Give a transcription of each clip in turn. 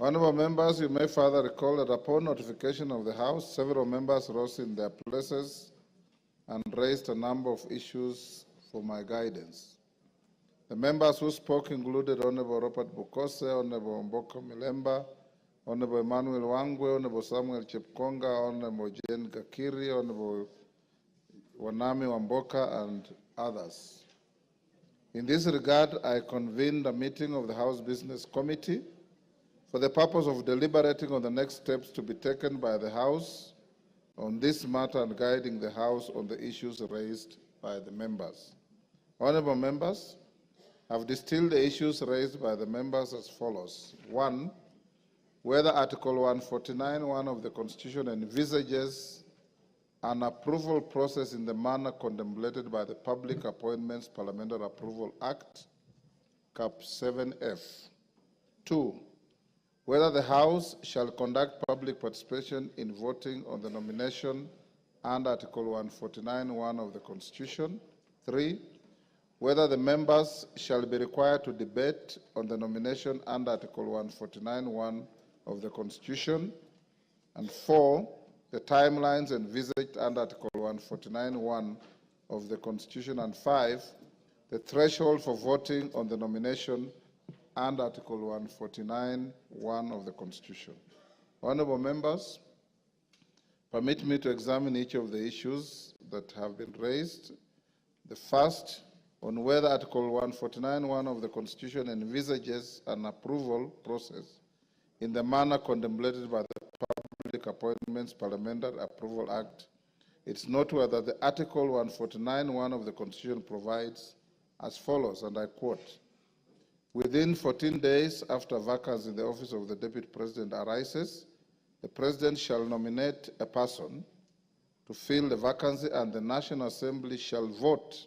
Honourable members, you may further recall that upon notification of the House, several members rose in their places and raised a number of issues for my guidance. The members who spoke included Honourable Robert Bukose, Honourable Mboka Milemba, Honourable Emmanuel Wangwe, Honourable Samuel Chepkonga, Honourable Jane Gakiri, Honourable Wanami Wamboka, and others. In this regard, I convened a meeting of the House Business Committee for the purpose of deliberating on the next steps to be taken by the House on this matter and guiding the House on the issues raised by the members. Honourable members, I've distilled the issues raised by the members as follows. 1. Whether Article 149(1) of the Constitution envisages an approval process in the manner contemplated by the Public Appointments Parliamentary Approval Act, Cap 7F. 2. Whether the House shall conduct public participation in voting on the nomination under Article 149(1) of the Constitution. 3. Whether the members shall be required to debate on the nomination under Article 149(1) of the Constitution. And 4. The timelines envisaged under Article 149(1) of the Constitution. And 5. The threshold for voting on the nomination under Article 149(1) of the Constitution. Honourable members, permit me to examine each of the issues that have been raised. The first, on whether Article 149(1) of the Constitution envisages an approval process in the manner contemplated by the Public Appointments Parliamentary Approval Act. It's noteworthy that the Article 149(1) of the Constitution provides as follows, and I quote, "Within 14 days after vacancy in the office of the Deputy President arises, the President shall nominate a person to fill the vacancy and the National Assembly shall vote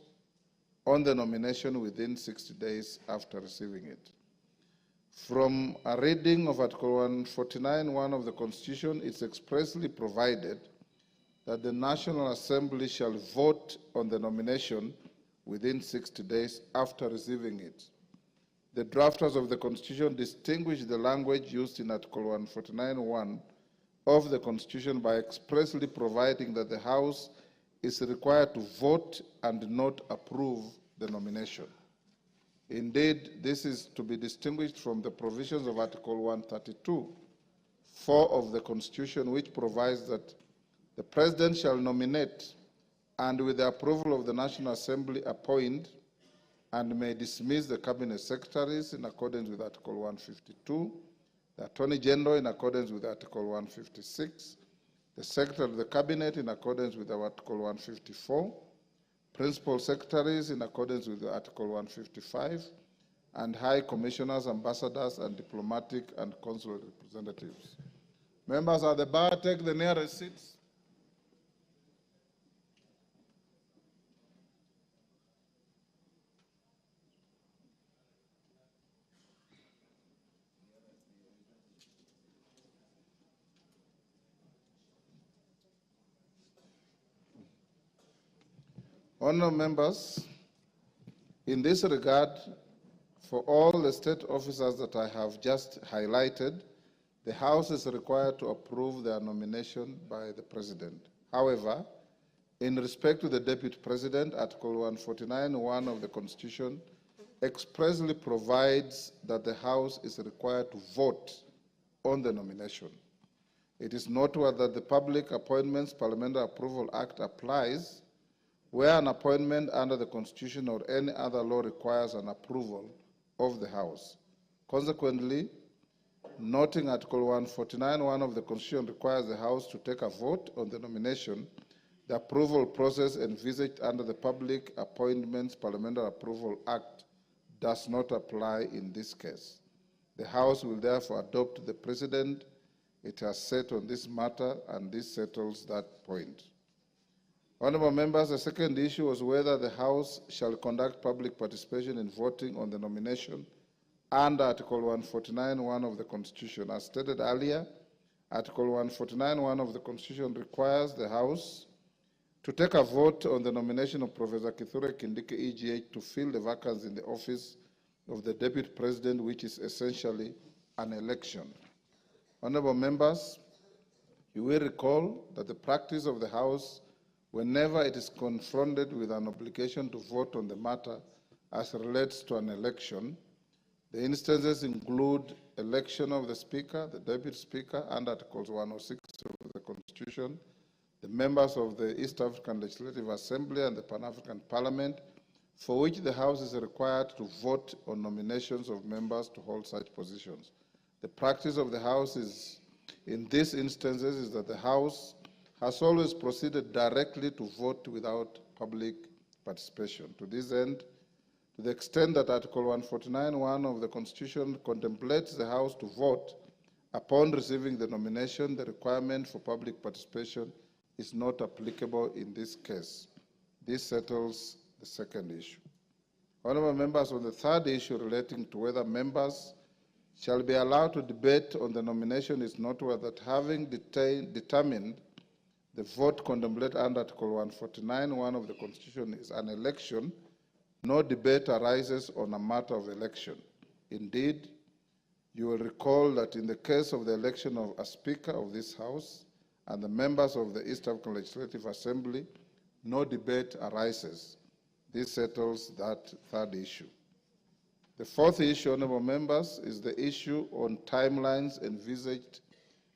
on the nomination within 60 days after receiving it." From a reading of Article 149(1) of the Constitution, it's expressly provided that the National Assembly shall vote on the nomination within 60 days after receiving it. The drafters of the Constitution distinguish the language used in Article 149(1) of the Constitution by expressly providing that the House is required to vote and not approve the nomination. Indeed, this is to be distinguished from the provisions of Article 132(4) of the Constitution, which provides that the President shall nominate and, with the approval of the National Assembly, appoint and may dismiss the Cabinet Secretaries in accordance with Article 152, the Attorney General in accordance with Article 156, the Secretary of the Cabinet in accordance with Article 154, Principal Secretaries in accordance with Article 155, and High Commissioners, Ambassadors, and Diplomatic and Consular Representatives. Members of the bar, take the nearest seats. Honourable members, in this regard, for all the state officers that I have just highlighted, the House is required to approve their nomination by the President. However, in respect to the Deputy President, Article 149(1) of the Constitution expressly provides that the House is required to vote on the nomination. It is noteworthy that the Public Appointments Parliamentary Approval Act applies where an appointment under the Constitution or any other law requires an approval of the House. Consequently, noting Article 149(1) of the Constitution requires the House to take a vote on the nomination, the approval process envisaged under the Public Appointments Parliamentary Approval Act does not apply in this case. The House will therefore adopt the precedent it has set on this matter, and this settles that point. Honourable members, the second issue was whether the House shall conduct public participation in voting on the nomination under Article 149(1) of the Constitution. As stated earlier, Article 149(1) of the Constitution requires the House to take a vote on the nomination of Professor Kithure Kindiki, EGH, to fill the vacancy in the office of the Deputy President, which is essentially an election. Honorable members, you will recall that the practice of the House, whenever it is confronted with an obligation to vote on the matter as relates to an election, the instances include election of the Speaker, the Deputy Speaker, and Articles 106 of the Constitution, the members of the East African Legislative Assembly and the Pan-African Parliament, for which the House is required to vote on nominations of members to hold such positions. The practice of the House in these instances is that the House has always proceeded directly to vote without public participation. To this end, to the extent that Article 149(1) of the Constitution contemplates the House to vote upon receiving the nomination, the requirement for public participation is not applicable in this case. This settles the second issue. Honourable members, on the third issue relating to whether members shall be allowed to debate on the nomination, is noteworthy that having determined the vote contemplated under Article 149(1) of the Constitution is an election, no debate arises on a matter of election. Indeed, you will recall that in the case of the election of a Speaker of this House and the members of the East African Legislative Assembly, no debate arises. This settles that third issue. The fourth issue, honourable members, is the issue on timelines envisaged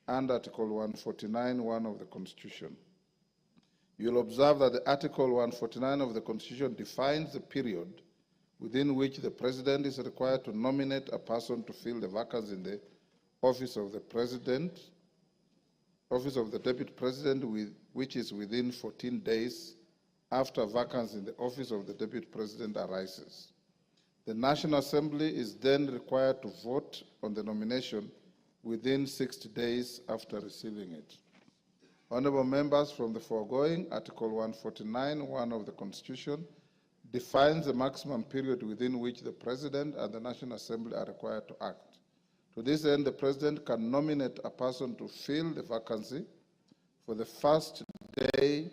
under Article 149(1) of the Constitution. You'll observe that the Article 149 of the Constitution defines the period within which the President is required to nominate a person to fill the vacancy in the office of the President, office of the Deputy President, which is within 14 days after vacancy in the office of the Deputy President arises. The National Assembly is then required to vote on the nomination within 60 days after receiving it. Honourable members, from the foregoing, Article 149(1) of the Constitution defines the maximum period within which the President and the National Assembly are required to act. To this end, the President can nominate a person to fill the vacancy for the first day,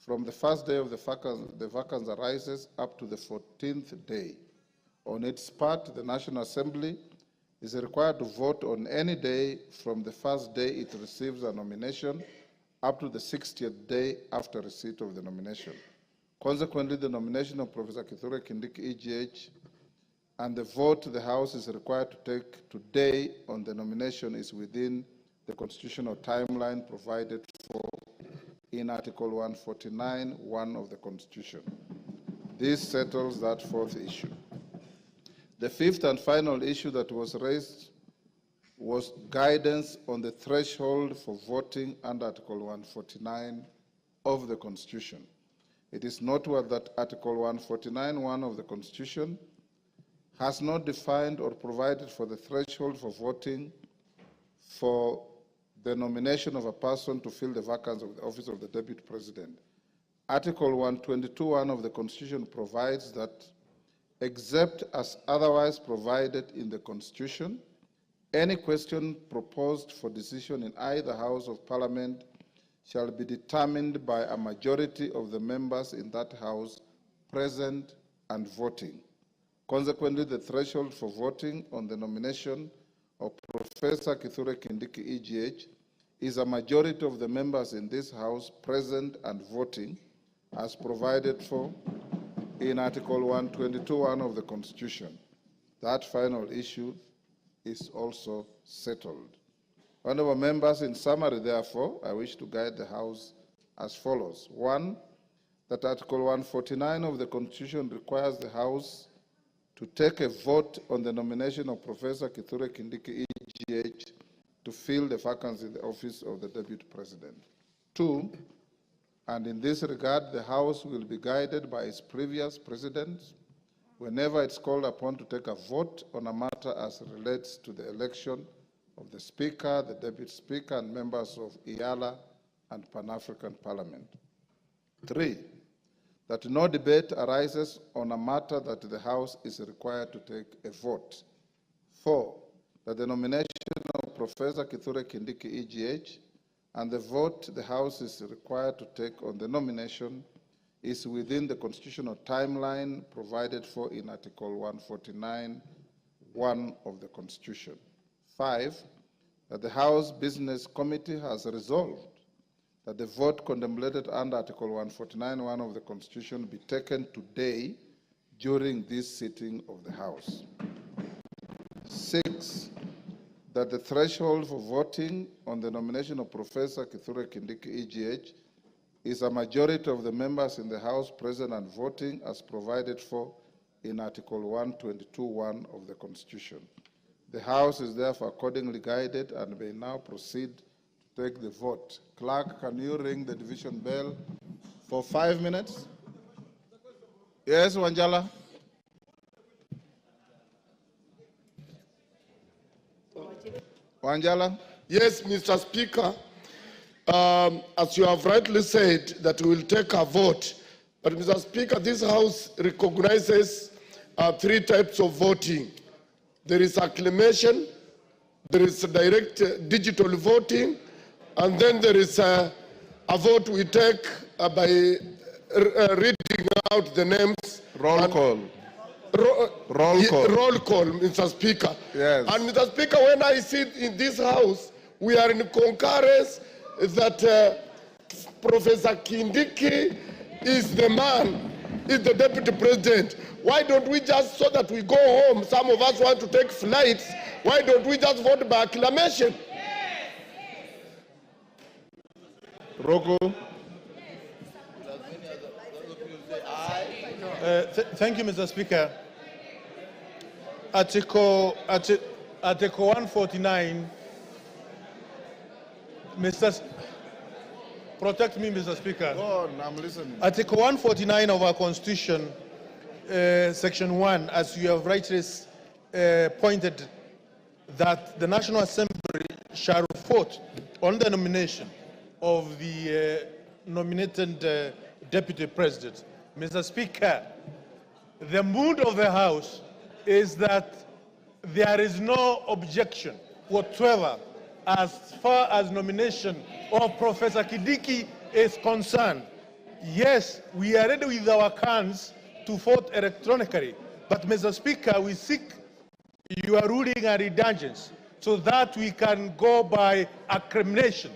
from the first day of the vacancy arises up to the 14th day. On its part, the National Assembly is required to vote on any day from the first day it receives a nomination up to the 60th day after receipt of the nomination. Consequently, the nomination of Professor Kithure Kindiki, EGH, and the vote the House is required to take today on the nomination is within the constitutional timeline provided for in Article 149(1) of the Constitution. This settles that fourth issue. The fifth and final issue that was raised was guidance on the threshold for voting under Article 149 of the Constitution. It is noteworthy that Article 149(1) of the Constitution has not defined or provided for the threshold for voting for the nomination of a person to fill the vacancy of the office of the Deputy President. Article 122(1) of the Constitution provides that, except as otherwise provided in the Constitution, any question proposed for decision in either House of Parliament shall be determined by a majority of the members in that House present and voting. Consequently, the threshold for voting on the nomination of Professor Kithure Kindiki, EGH, is a majority of the members in this House present and voting, as provided for in Article 122(1) of the Constitution. That final issue is also settled. Honourable members, in summary, therefore, I wish to guide the House as follows. One, that Article 149 of the Constitution requires the House to take a vote on the nomination of Professor Kithure Kindiki, EGH, to fill the vacancy in the office of the Deputy President. Two, and in this regard, the House will be guided by its previous precedents whenever it's called upon to take a vote on a matter as relates to the election of the Speaker, the Deputy Speaker, and members of IALA and Pan-African Parliament. Three, that no debate arises on a matter that the House is required to take a vote. Four, that the nomination of Professor Kithure Kindiki, EGH, and the vote the House is required to take on the nomination is within the constitutional timeline provided for in Article 149(1) of the Constitution. Five, that the House Business Committee has resolved that the vote contemplated under Article 149(1) of the Constitution be taken today during this sitting of the House. 6, that the threshold for voting on the nomination of Professor Kithure Kindiki, EGH, is a majority of the members in the House present and voting as provided for in Article 122(1) of the Constitution. The House is therefore accordingly guided and may now proceed to take the vote. Clerk, can you ring the division bell for 5 minutes? Yes, Wanjala. Wanjala? Yes, Mr. Speaker. As you have rightly said, that we will take a vote. But, Mr. Speaker, this House recognizes 3 types of voting. There is acclamation, there is direct digital voting, and then there is a vote we take by reading out the names. Roll call. Roll call, Mr. Speaker. Yes. And Mr. Speaker, when I sit in this House, we are in concurrence that Professor Kindiki is the man, is the Deputy President. Why don't we just, so that we go home, some of us want to take flights, why don't we just vote by acclamation? Roko. Thank you, Mr. Speaker. Article 149, protect me, Mr. Speaker. Go on, I'm listening. Article 149 of our Constitution, Section 1, as you have rightly pointed, that the National Assembly shall vote on the nomination of the nominated Deputy President. Mr. Speaker, the mood of the House is that there is no objection whatsoever as far as nomination of Professor Kindiki is concerned. Yes, we are ready with our cards to vote electronically, but Mr. Speaker, we seek your ruling and indulgence so that we can go by acclamation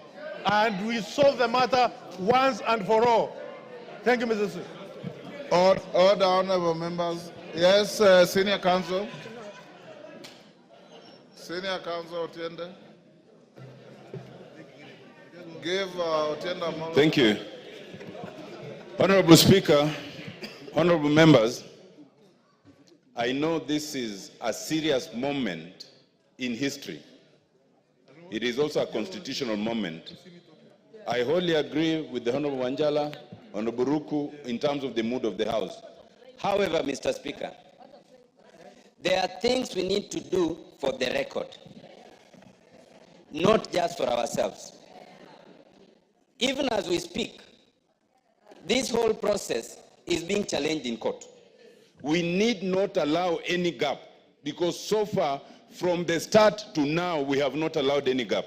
and we solve the matter once and for all. Thank you, Mr. Speaker. Order, honorable members. Yes, Senior Counsel. Senior Counsel Otiende. Give Otiende a moment. Thank you. Honorable Speaker, honorable members, I know this is a serious moment in history. It is also a constitutional moment. I wholly agree with the Honorable Wanjala, Honorable Ruku, in terms of the mood of the House. However, Mr. Speaker, there are things we need to do for the record, not just for ourselves. Even as we speak, this whole process is being challenged in court. We need not allow any gap, because so far, from the start to now, we have not allowed any gap.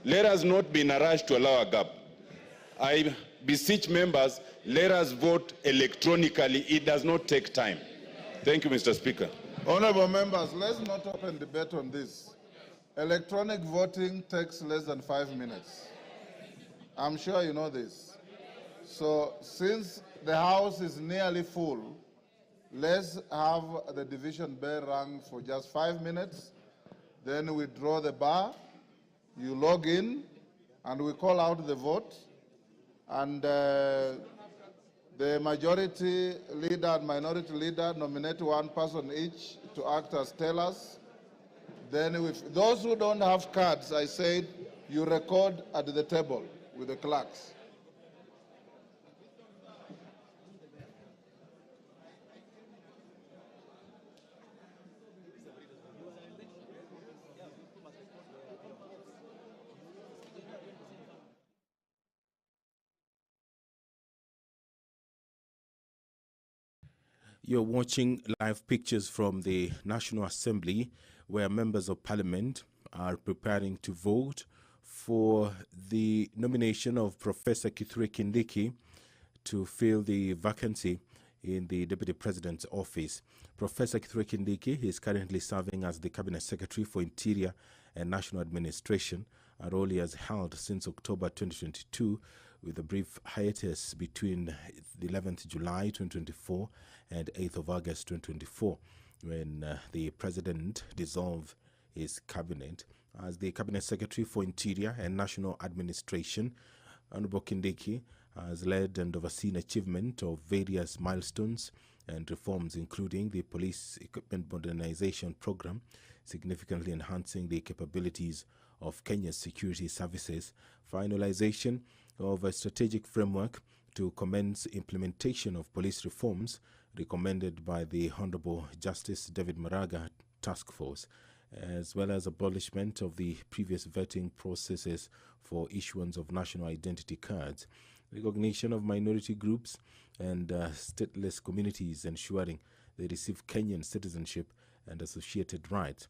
Let us not be in a rush to allow a gap. I beseech members, let us vote electronically. It does not take time. Thank you, Mr. Speaker. Honorable members, let's not open debate on this. Electronic voting takes less than 5 minutes. I'm sure you know this. So since the House is nearly full, let's have the division bell rung for just 5 minutes. Then we draw the bar, you log in, and we call out the vote. And the majority leader and minority leader nominate one person each to act as tellers. Then with those who don't have cards, I said, you record at the table with the clerks. You're watching live pictures from the National Assembly, where members of parliament are preparing to vote for the nomination of Professor Kithure Kindiki to fill the vacancy in the Deputy President's office. Professor Kithure Kindiki is currently serving as the Cabinet Secretary for Interior and National Administration are all he has held since October 2022, with a brief hiatus between the 11th July 2024 and 8th of August 2024, when the President dissolved his cabinet. As the Cabinet Secretary for Interior and National Administration, Honorable Kindiki has led and overseen achievement of various milestones and reforms, including the Police Equipment Modernization Program, significantly enhancing the capabilities of Kenya's security services, finalization of a strategic framework to commence implementation of police reforms recommended by the Honorable Justice David Maraga Task Force, as well as abolishment of the previous vetting processes for issuance of national identity cards, recognition of minority groups and stateless communities, ensuring they receive Kenyan citizenship and associated rights,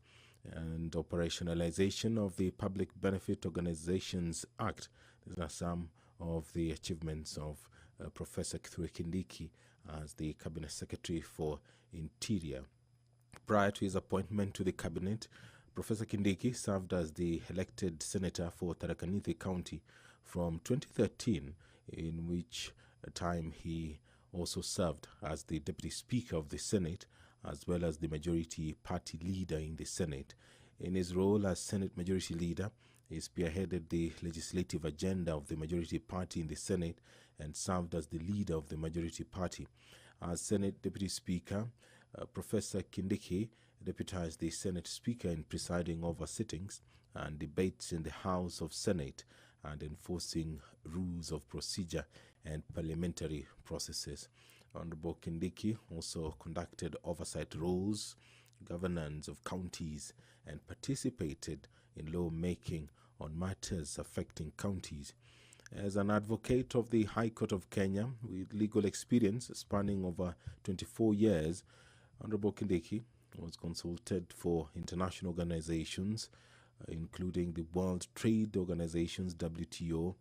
and operationalization of the Public Benefit Organizations Act. These are some of the achievements of Professor Kithure Kindiki as the Cabinet Secretary for Interior. Prior to his appointment to the cabinet, Professor Kindiki served as the elected senator for Tharaka Nithi County from 2013, in which time he also served as the Deputy Speaker of the Senate, as well as the Majority Party Leader in the Senate. In his role as Senate Majority Leader, he spearheaded the legislative agenda of the Majority Party in the Senate and served as the leader of the Majority Party. As Senate Deputy Speaker, Professor Kindiki deputized the Senate Speaker in presiding over sittings and debates in the House of Senate and enforcing rules of procedure and parliamentary processes. Honorable Kindiki also conducted oversight roles, governance of counties, and participated in law-making on matters affecting counties. As an advocate of the High Court of Kenya with legal experience spanning over 24 years, Honorable Kindiki was consulted for international organizations, including the World Trade Organization's WTO,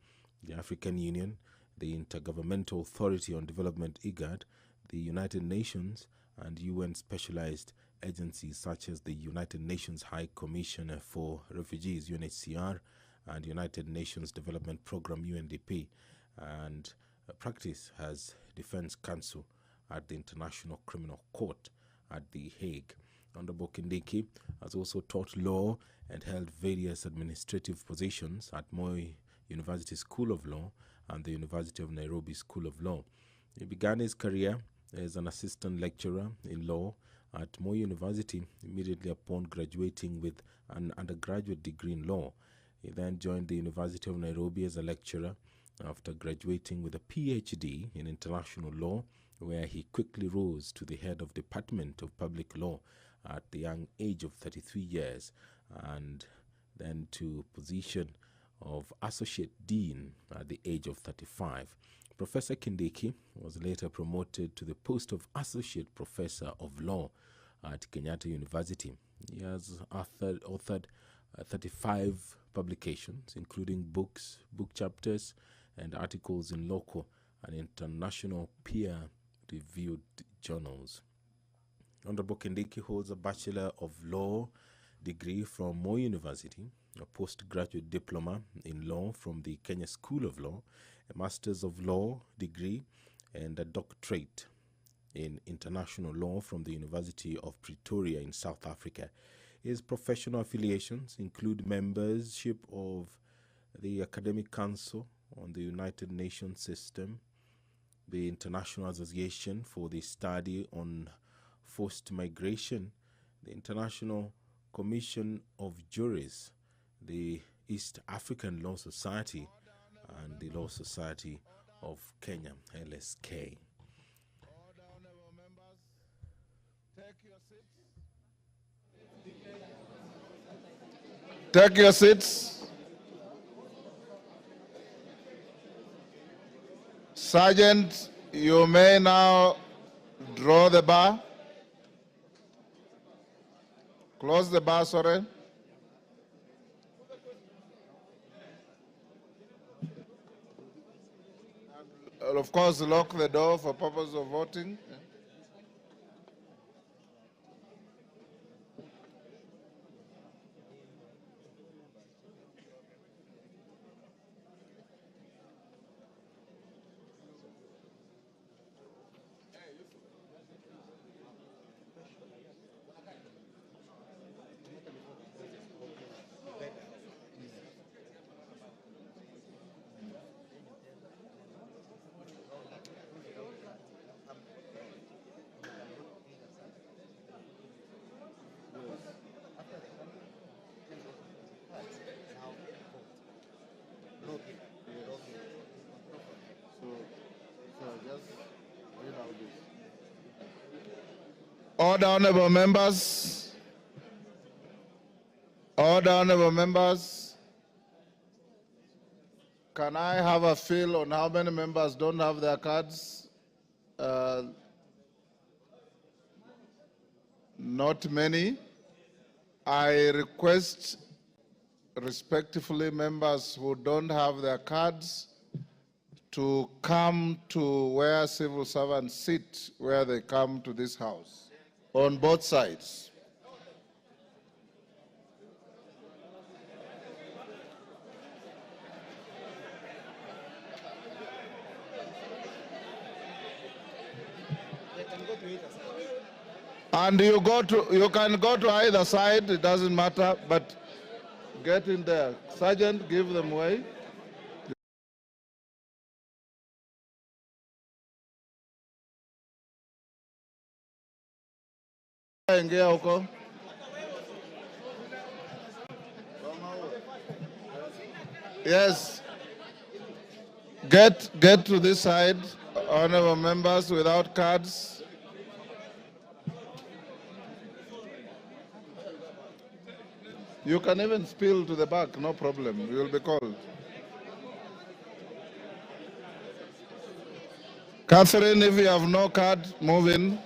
the African Union, the Intergovernmental Authority on Development IGAD, the United Nations, and UN specialized agencies such as the United Nations High Commissioner for Refugees UNHCR and United Nations Development Program UNDP, and practice as defense counsel at the International Criminal Court at The Hague. Honorable Kindiki has also taught law and held various administrative positions at Moi University School of Law and the University of Nairobi School of Law. He began his career as an assistant lecturer in law at Moi University immediately upon graduating with an undergraduate degree in law. He then joined the University of Nairobi as a lecturer after graduating with a PhD in international law, where he quickly rose to the head of Department of Public Law at the young age of 33 years, and then to position of Associate Dean at the age of 35. Professor Kindiki was later promoted to the post of Associate Professor of Law at Kenyatta University. He has authored 35 publications, including books, book chapters, and articles in local and international peer-reviewed journals. Honorable Kindiki holds a Bachelor of Law degree from Moi University, a postgraduate diploma in law from the Kenya School of Law, a Master's of Law degree, and a doctorate in international law from the University of Pretoria in South Africa. His professional affiliations include membership of the Academic Council on the United Nations System, the International Association for the Study on Forced Migration, the International Commission of Juries, the East African Law Society, and the Law Society of Kenya, LSK. Order, honorable members. Take your seats. Take your seats. Sergeant, you may now draw the bar. Close the bar, sorry. And of course, lock the door for purpose of voting. Order, honorable members. Order, honorable members. Can I have a feel on how many members don't have their cards? Not many. I request respectfully members who don't have their cards to come to where civil servants sit, where they come to this house, on both sides. And you can go to either side, it doesn't matter, but get in there. Sergeant, give them way. Ingia huko. Yes. Get to this side, honorable members without cards. You can even spill to the back, no problem. You will be called. Catherine, if you have no card, move in.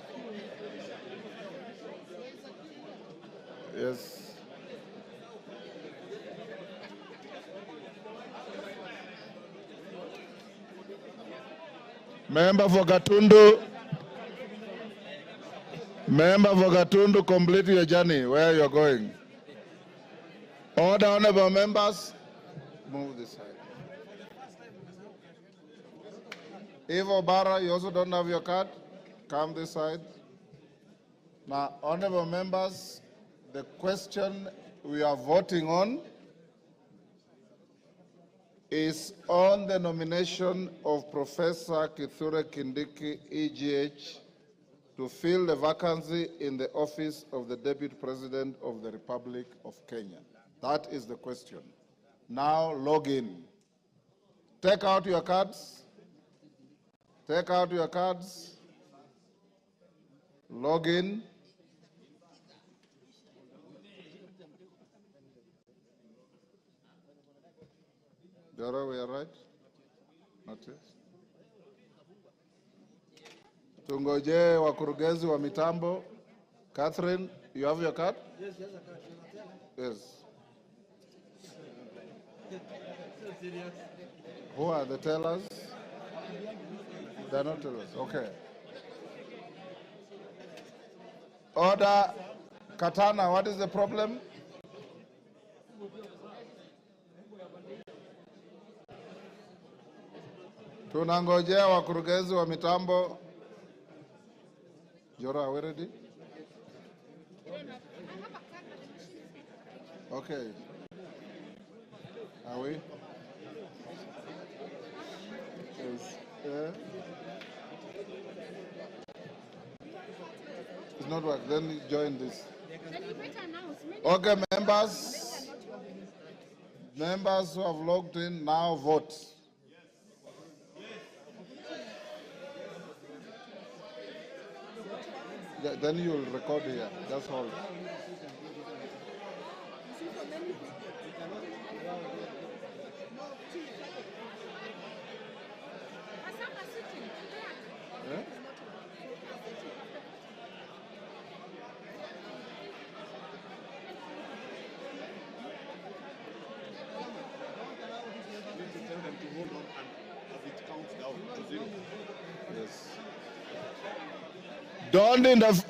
Yes. Member for Gatundu. Member for Gatundu, complete your journey where you're going. Order, honorable members. Move this side. Eva Barra, you also don't have your card. Come this side. Now, honorable members, the question we are voting on is on the nomination of Professor Kithure Kindiki, EGH, to fill the vacancy in the office of the Deputy President of the Republic of Kenya. That is the question. Now log in. Take out your cards. Take out your cards. Log in. Dora, we are right? Not yet. Tungoje wakurugenzi wa mitambo. Catherine, you have your card? Yes, yes, I card. Yes. Who are the tellers? They're not tellers. Okay. Order. Katana, what is the problem? Tunangojea wakurugenzi wa mitambo. Jora, are we ready? Okay. Are we? Yes. It's not work. Then you join this. Okay, members. Members who have logged in now vote. Then you will record here. That's all.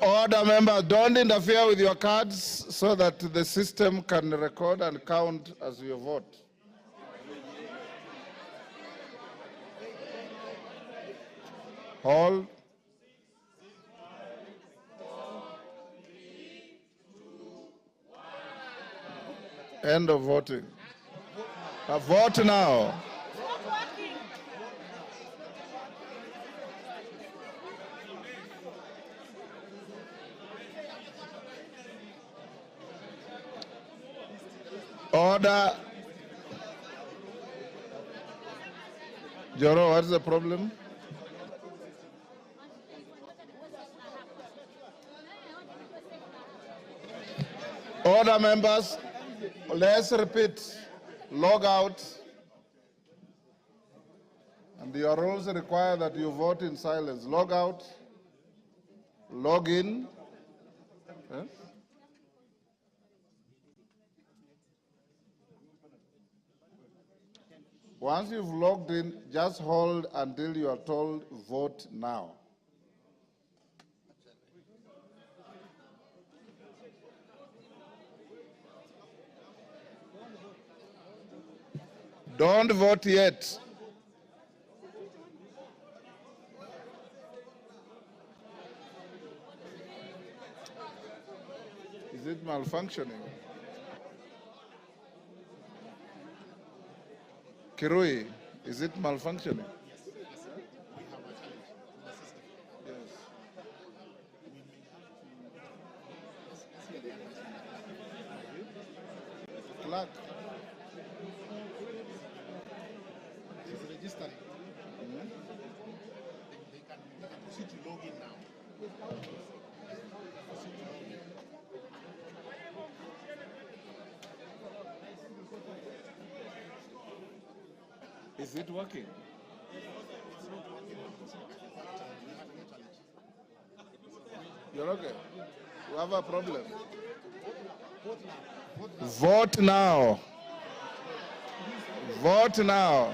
Order, members, don't interfere with your cards so that the system can record and count as you vote. Hold. End of voting. Vote now. Order. Joro, what is the problem? Order, members. Let's repeat. Log out. And your rules require that you vote in silence. Log out. Log in. Yes? Once you've logged in, just hold until you are told vote now. Don't vote yet. Is it malfunctioning? Kirui, is it malfunctioning? Clerk. She's registering. They can proceed to log in now. Is it working? You're okay? You have a problem? Vote now. Vote now.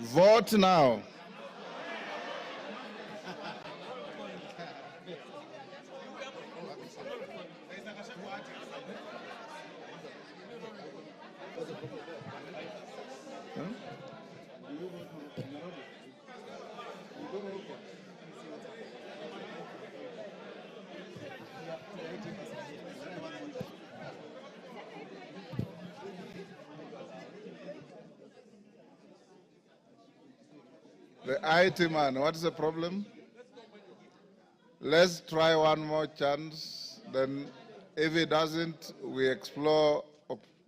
Vote now. The IT man, what's the problem? Let's try one more chance. Then if it doesn't, we explore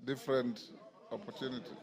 different opportunities.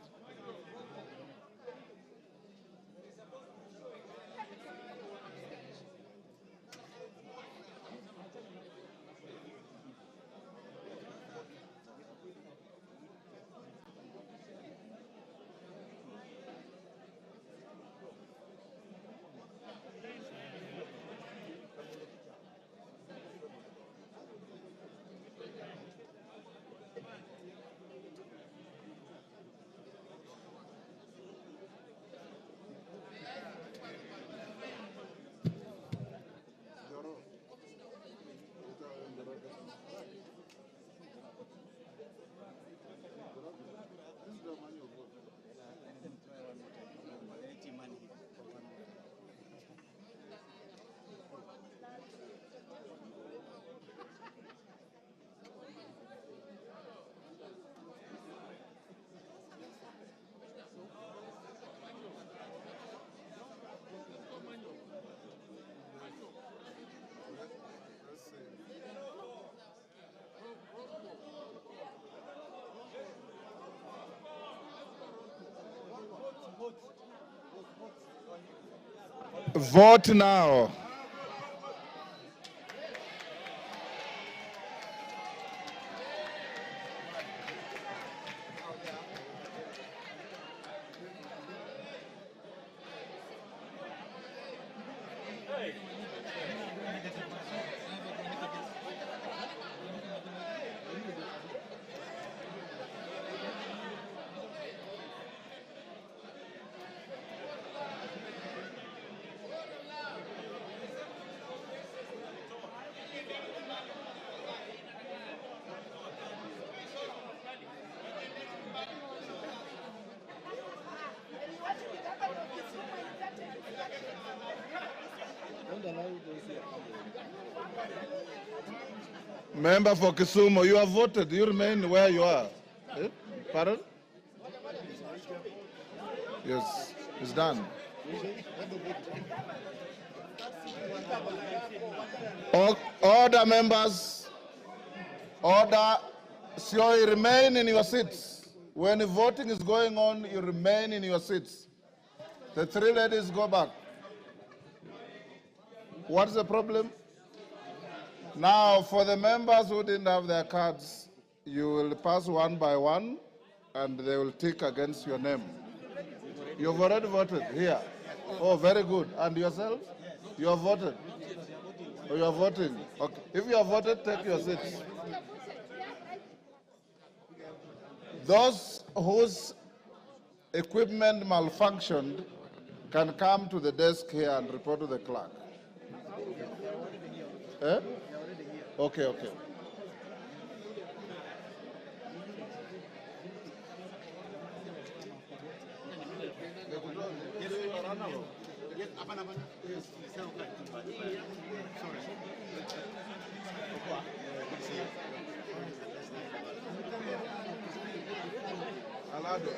Vote now. Member for Kisumu, you have voted. You remain where you are. Eh? Pardon? Yes, it's done. Order, members. Order. So you remain in your seats. When the voting is going on, you remain in your seats. The three ladies go back. What's the problem? Now, for the members who didn't have their cards, you will pass one by one, and they will tick against your name. You've already voted here. Oh, very good. And yourself? You have voted? Oh, you are voting. Okay. If you have voted, take your seats. Those whose equipment malfunctioned can come to the desk here and report to the clerk. Eh? Okay, okay. Alado.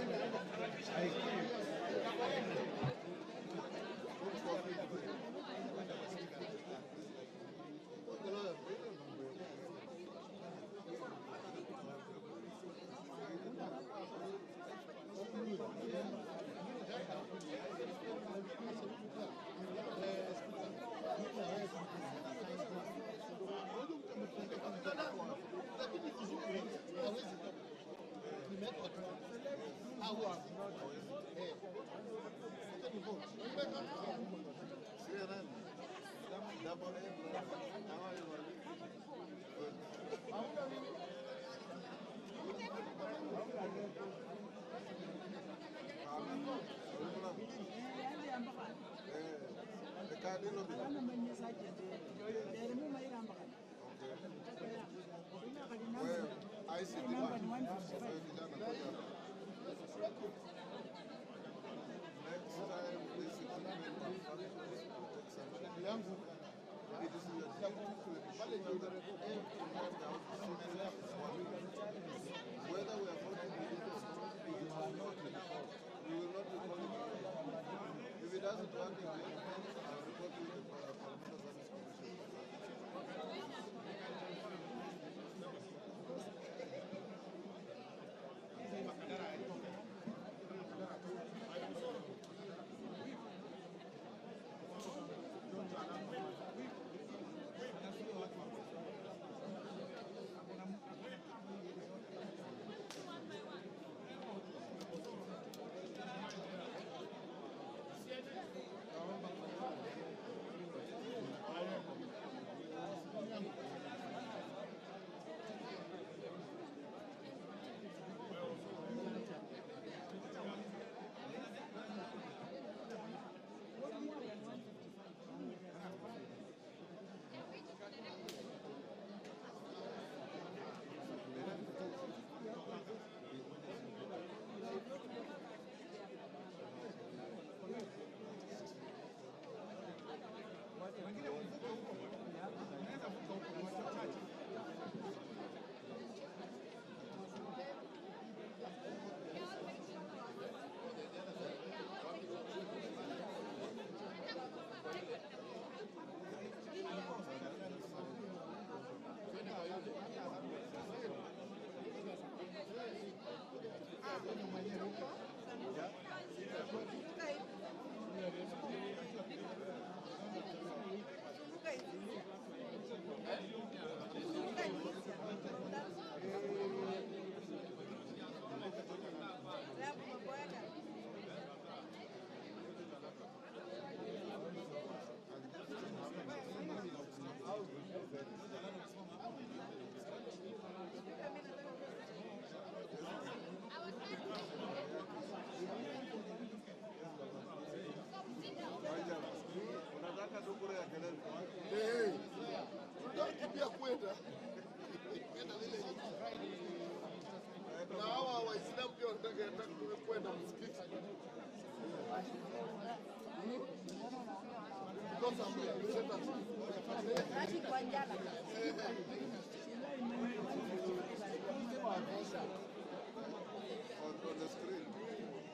On the screen,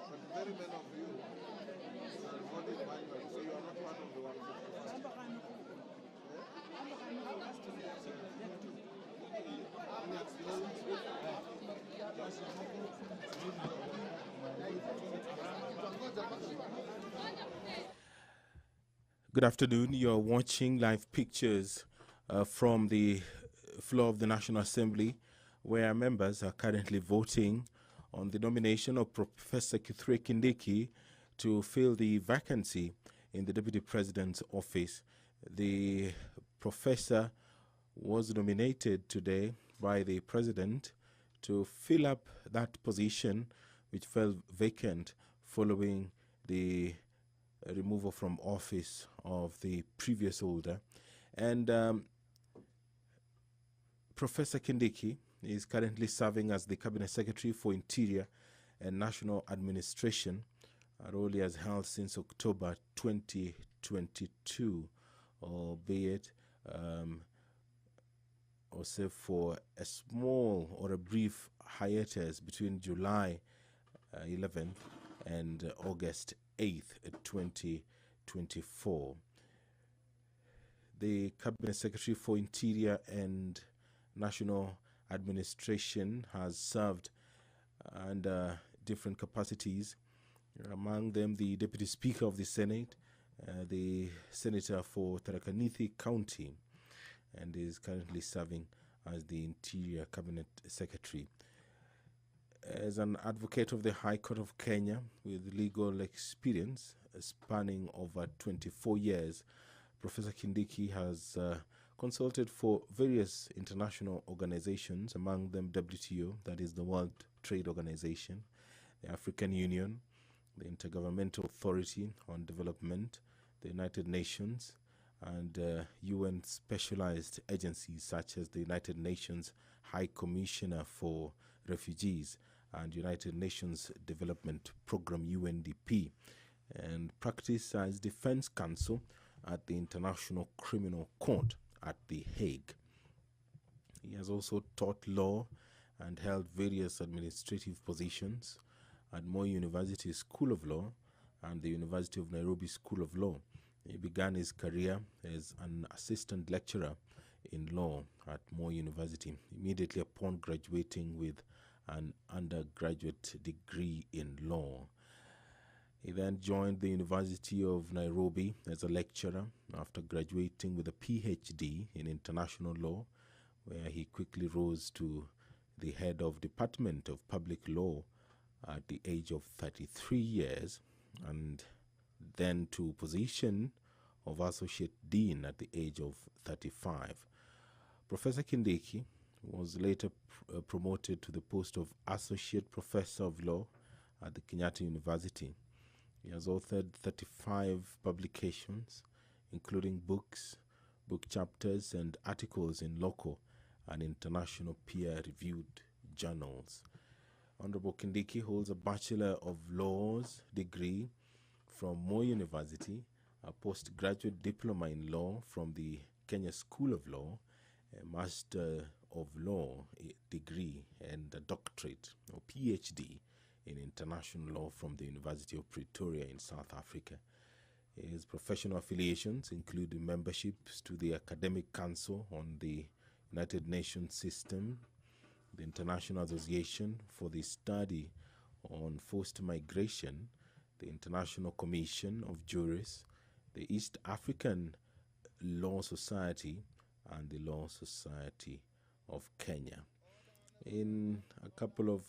but very many of you are voting manually, so you are not part of the 155. Good afternoon. You're watching live pictures from the floor of the National Assembly, where members are currently voting on the nomination of Professor Kithure Kindiki to fill the vacancy in the Deputy President's office. The professor was nominated today by the President to fill up that position, which fell vacant following the removal from office of the previous holder. And Professor Kindiki is currently serving as the Cabinet Secretary for Interior and National Administration, a role he has held since October 2022, albeit also for a small or a brief hiatus between July 11th and August 8th, 2024. The Cabinet Secretary for Interior and National Administration has served under different capacities, among them the Deputy Speaker of the Senate, the Senator for Tharaka Nithi County, and is currently serving as the Interior Cabinet Secretary. As an advocate of the High Court of Kenya with legal experience spanning over 24 years, Professor Kindiki has consulted for various international organizations, among them WTO, that is the World Trade Organization, the African Union, the Intergovernmental Authority on Development, the United Nations, and UN specialized agencies such as the United Nations High Commissioner for Refugees and United Nations Development Program UNDP, and practiced as defense counsel at the International Criminal Court at The Hague. He has also taught law and held various administrative positions at Moi University School of Law and the University of Nairobi School of Law. He began his career as an assistant lecturer in law at Moi University, immediately upon graduating with an undergraduate degree in law. He then joined the University of Nairobi as a lecturer after graduating with a PhD in international law, where he quickly rose to the head of Department of Public Law at the age of 33 years, and then to position of Associate Dean at the age of 35. Professor Kindiki was later promoted to the post of Associate Professor of Law at the Kenyatta University. He has authored 35 publications, including books, book chapters, and articles in local and international peer-reviewed journals. Honorable Kindiki holds a Bachelor of Laws degree from Moi University, a postgraduate diploma in law from the Kenya School of Law, a Master of Law degree, and a doctorate or PhD in international law from the University of Pretoria in South Africa. His professional affiliations include memberships to the Academic Council on the United Nations System, the International Association for the Study on Forced Migration, the International Commission of Jurists, the East African Law Society, and the Law Society of Kenya. In a couple of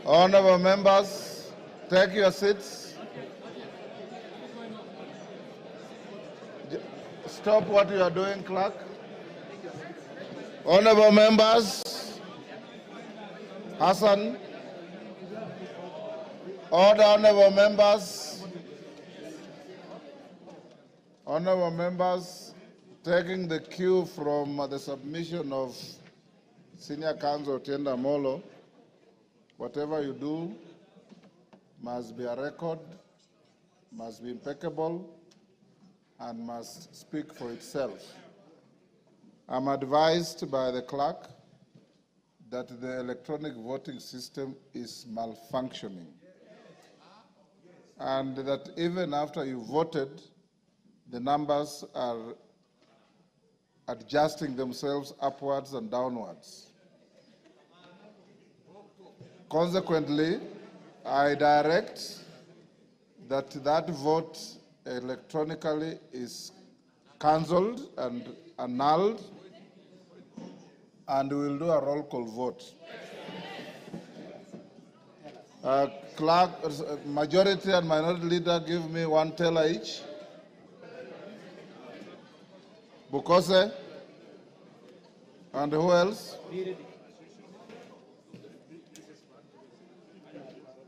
Honorable members, take your seats. Stop what you are doing, clerk. Honorable members, Hassan. Order, honorable members. Honorable members, taking the cue from the submission of Senior Counsel Tienda Molo, whatever you do must be a record, must be impeccable, and must speak for itself. I'm advised by the clerk that the electronic voting system is malfunctioning, and that even after you voted, the numbers are adjusting themselves upwards and downwards. Consequently, I direct that that vote electronically is cancelled and annulled, and we will do a roll call vote. Clerk, majority and minority leader, give me one teller each. Bukose? And who else?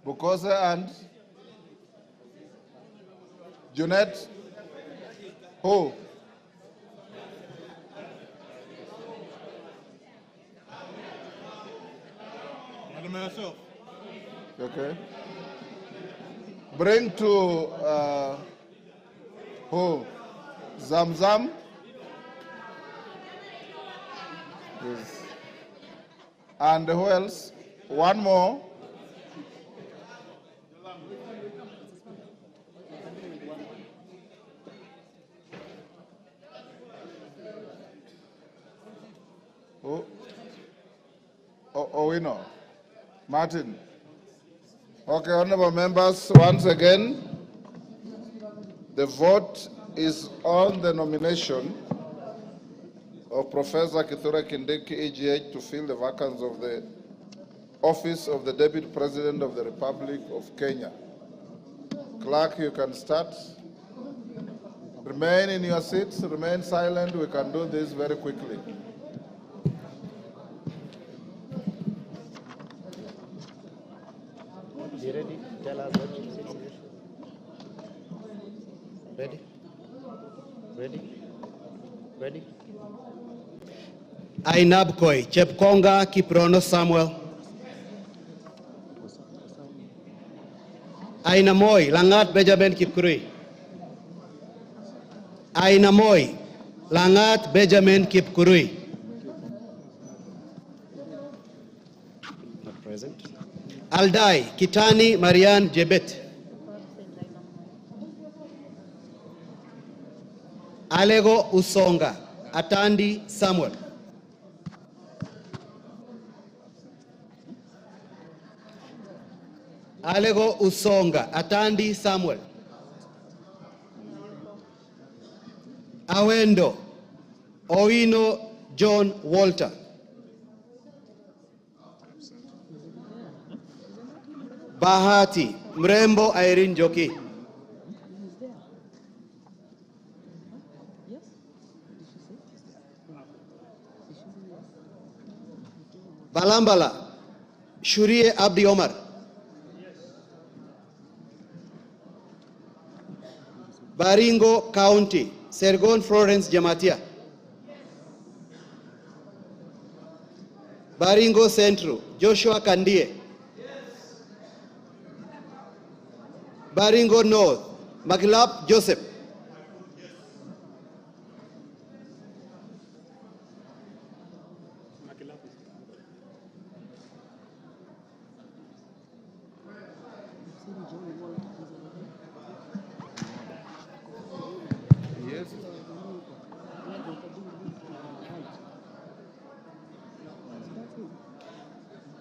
Bukose and Junet? Who? Myself. Okay. Bring to who? Zamzam? Yes. And who else? One more. Who? Owino. Martin. Okay, honorable members, once again, the vote is on the nomination of Professor Kithure Kindiki, EGH, to fill the vacancy of the office of the Deputy President of the Republic of Kenya. Clerk, you can start. Remain in your seats, remain silent. We can do this very quickly. You ready? Tell us what you say. Ready? Ready? Ready? Ainabkoi, Chepkonga Kiprono Samuel. Ainamoi, Langat Benjamin Kipkurui. Ainamoi, Langat Benjamin Kipkurui. Not present. Aldai, Kitani Marian Jebet. Alego Usonga, Atandi Samuel. Alego Usonga, Atandi Samuel. Awendo, Owino John Walter. Bahati, Mrembo Irene Joki. Balambala, Shurie Abdi Omar. Baringo County, Sergon Florence Jamatia. Baringo Central, Joshua Kandie. Baringo North, Maglap Joseph. Yes.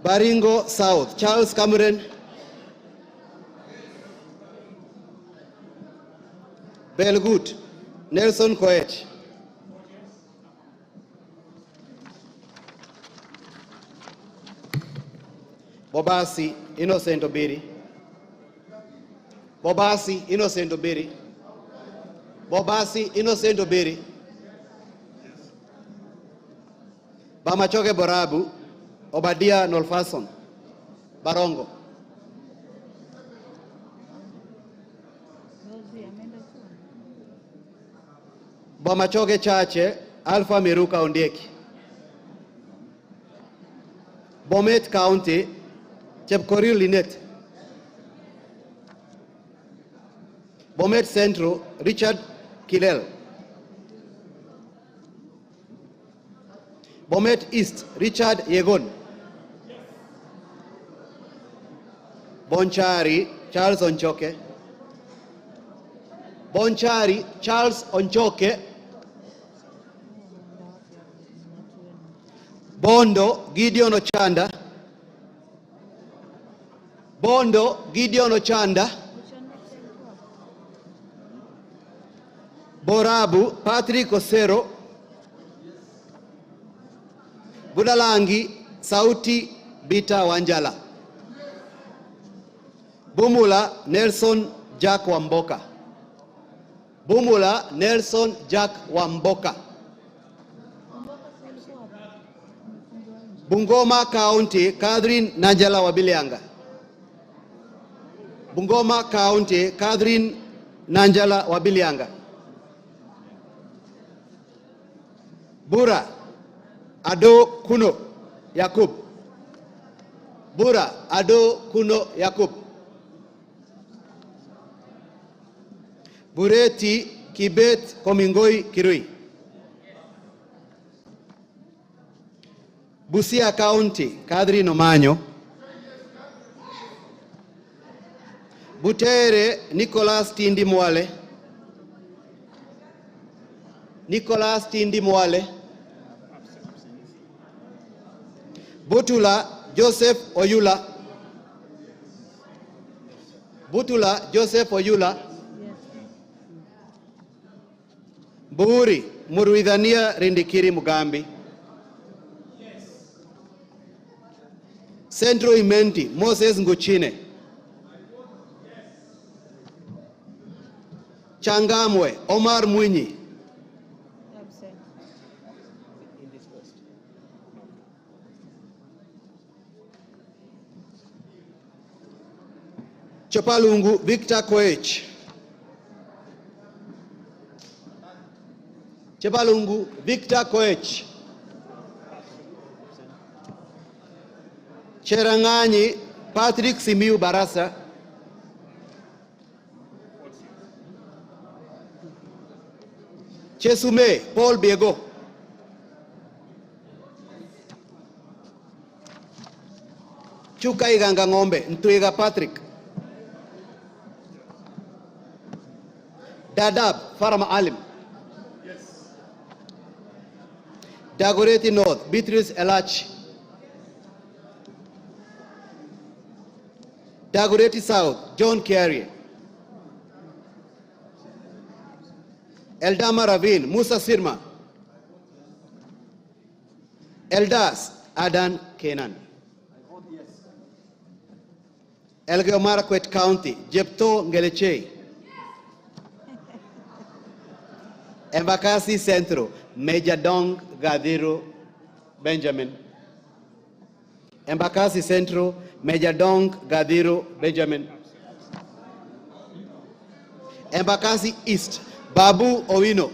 Baringo South, Charles Cameron. Belgut, Nelson Koech. Bobasi, Innocent Obiri. Bobasi, Innocent Obiri. Bobasi, Innocent Obiri. Bamachoke Borabu, Obadia Nolfason. Barongo. Bomachoke Chache, Alpha Miruka Ondieki. Bomet County, Chepkorir Linet. Bomet Central, Richard Kilel. Bomet East, Richard Yegon. Bonchari, Charles Onchoke. Bonchari, Charles Onchoke. Bondo, Gideon Ochanda. Bondo, Gideon Ochanda. Borabu Patrick Osero. Budalangi Sauti Bita Wanjala. Bumula Nelson Jack Wamboka. Bumula Nelson Jack Wamboka. Bungoma County Catherine Nanjala Wabilianga. Bungoma County Catherine Nanjala Wabilianga. Bura Ado Kuno Yakub. Bura Ado Kuno Yakub. Bureti Kibet Komingoi Kirui. Busia County Catherine Omanyo. Butere Nicholas Tindi Mwale. Nicholas Tindi Mwale. Butula Joseph Oyula. Butula Joseph Oyula. Buri Muruidhania Rindikiri Mugambi. Centro Imenti Moses Nguchine. Changamwe Omar Mwinyi. Chopalungu Victor Koech. Chopalungu Victor Koech. Cherangani Patrick Simiu Barasa. Chesume Paul Biego. Chuka Iganga Ngombe Ntwiga Patrick. Dadab Farama Alim. Dagoretti North Beatrice Elachi. Dagoretti South John Carey. Eldama Ravine Musa Sirma. Eldas Adan Kenan. Elgeyo Marakwet County Jepto Ngelechei. Embakasi Centro Major Dong Gadiro Benjamin. Embakasi Centro Major Dong Gadiro Benjamin. Embakasi East Babu Owino.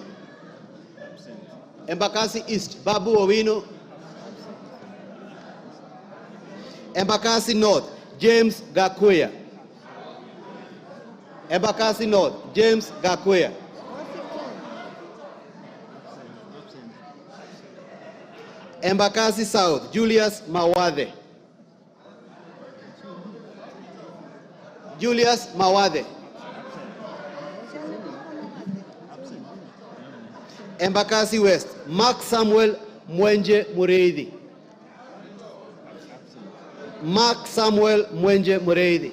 Embakasi East Babu Owino. Embakasi North James Gakuya. Embakasi North James Gakuya. Embakasi South Julius Mawade. Julius Mawade. Embakasi West Mark Samuel Mwenje Mureithi. Mark Samuel Mwenje Mureithi.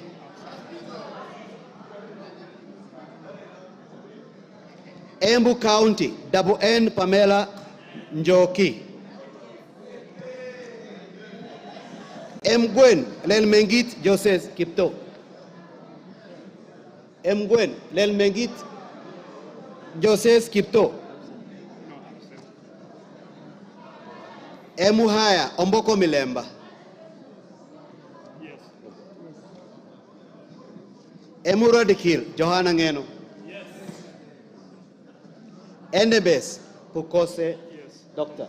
Embu County Double N Pamela Njoki. Mgwen Lelmengit Joseph Kipto. Mgwen Lelmengit Joseph Kipto. Emuhaya Omboko Milemba. Emurodikil Johanna Ngeno. Endebes Pukose Doctor.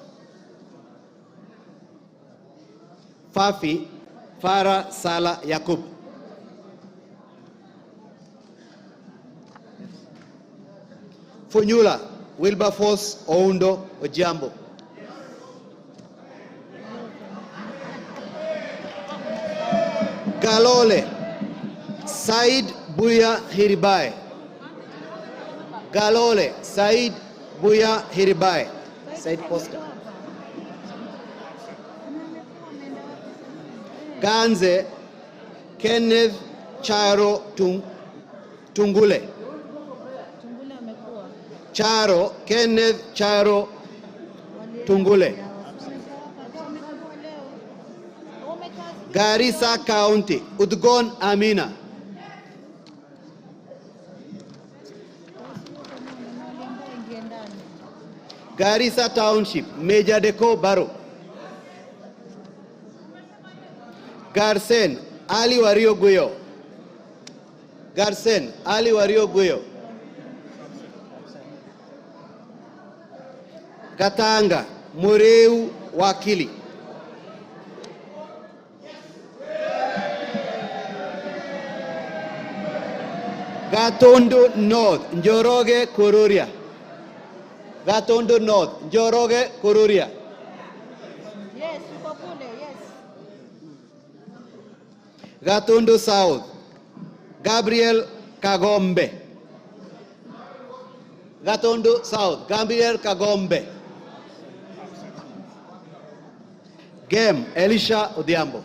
Fafi Farah Sala Yakub. Funyula Wilberforce Oundo Ojambo. Galole Said Buya Hiribai. Galole Said Buya Hiribai. Said Poster. Ganze Kenneth Charo Tungule. Charo, Kenneth Charo Tungule. Garissa County, Udgon Amina. Garissa Township, Major Deko Baro. Garsen, Ali Wario Guyo. Garsen, Ali Wario Guyo. Katanga, Mureu Wakili. Gatondo North, Njoroge Kururia. Gatondo North, Njoroge Kururia. Yes, Ukopule, yes. Gatondo South, Gabriel Kagombe. Gatondo South, Gabriel Kagombe. Gem, Elisha Odhiambo.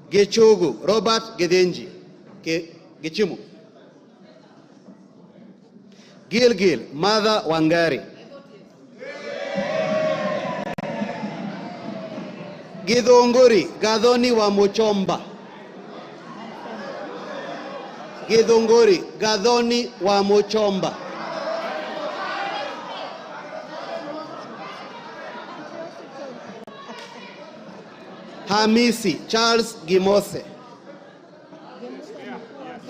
Gechugu, Robert Gedenji, Gechimu. Gilgil, Mother Wangari. Githunguri, Gadhoni wa Muchomba. Githunguri, Gadhoni wa Muchomba. Hamisi, Charles Gimose.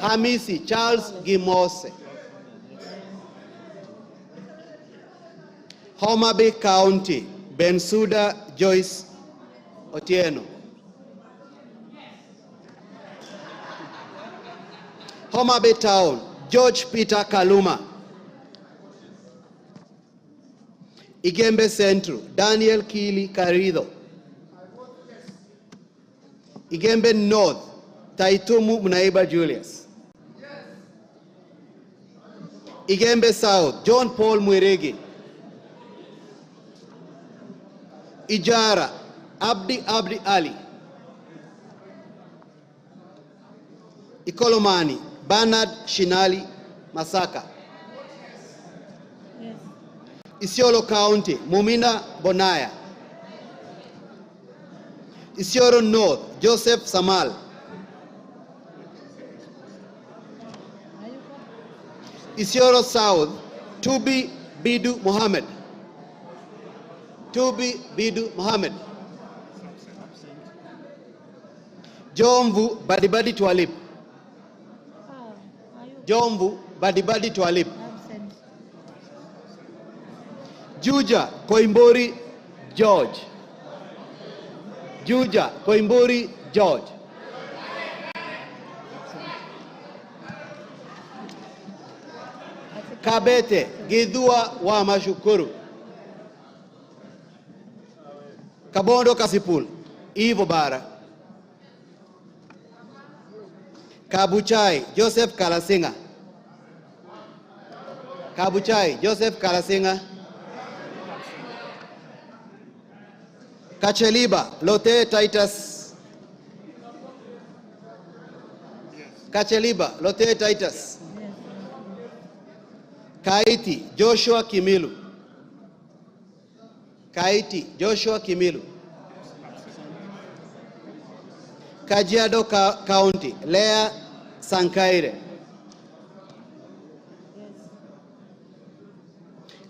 Hamisi, Charles Gimose. Homa Bay County, Bensuda Joyce Otieno. Homa Bay Town, George Peter Kaluma. Igembe Central, Daniel Kili Karido. Igembe North, Taitumu Munaiba Julius. Igembe South, John Paul Mwirigi. Ijara, Abdi Ali. Ikolomani, Bernard Shinali Masaka. Yes. Isiolo County, Mumina Bonaya. Isiolo North, Joseph Samal. Isiolo South, Tubi Bidu Mohammed. Tubi Bidu Mohammed. Jomvu Badibadi Twalib. Jomvu Badibadi Twalib. Absent. Juja Koimbori George. Juja Koimbori George. Kabete Gidua wa Mashukuru. Kabondo Kasipul Ivo Bara. Kabuchai Joseph Kalasinga. Kabuchai Joseph Kalasinga. Kacheliba Lote Titus. Kacheliba Lote Titus. Kaiti Joshua Kimilu. Kaiti Joshua Kimilu. Kajiado County, Lea Sankaire.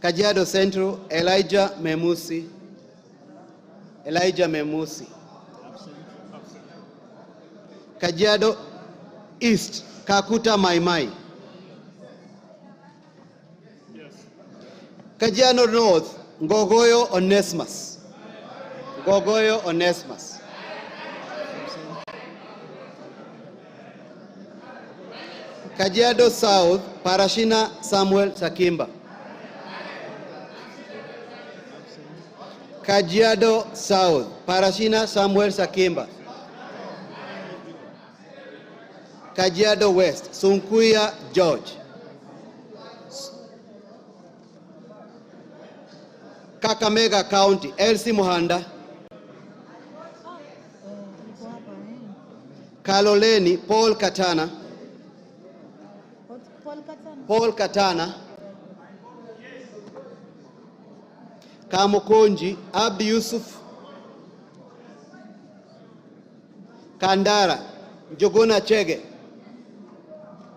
Kajiado Central, Elijah Memusi. Elijah Memusi. Kajiado East, Kakuta Maimai. Kajiado North, Ngogoyo Onesmus. Ngogoyo Onesmus. Kajiado South, Parashina Samuel Sakimba. Kajiado South, Parashina Samuel Sakimba. Kajiado West, Sunkuya George. Kakamega County, Elsie Muhanda. Kaloleni, Paul Katana. Paul Katana. Paul Katana, Kamukonji, Abdi Yusuf, Kandara, Njogona Chege.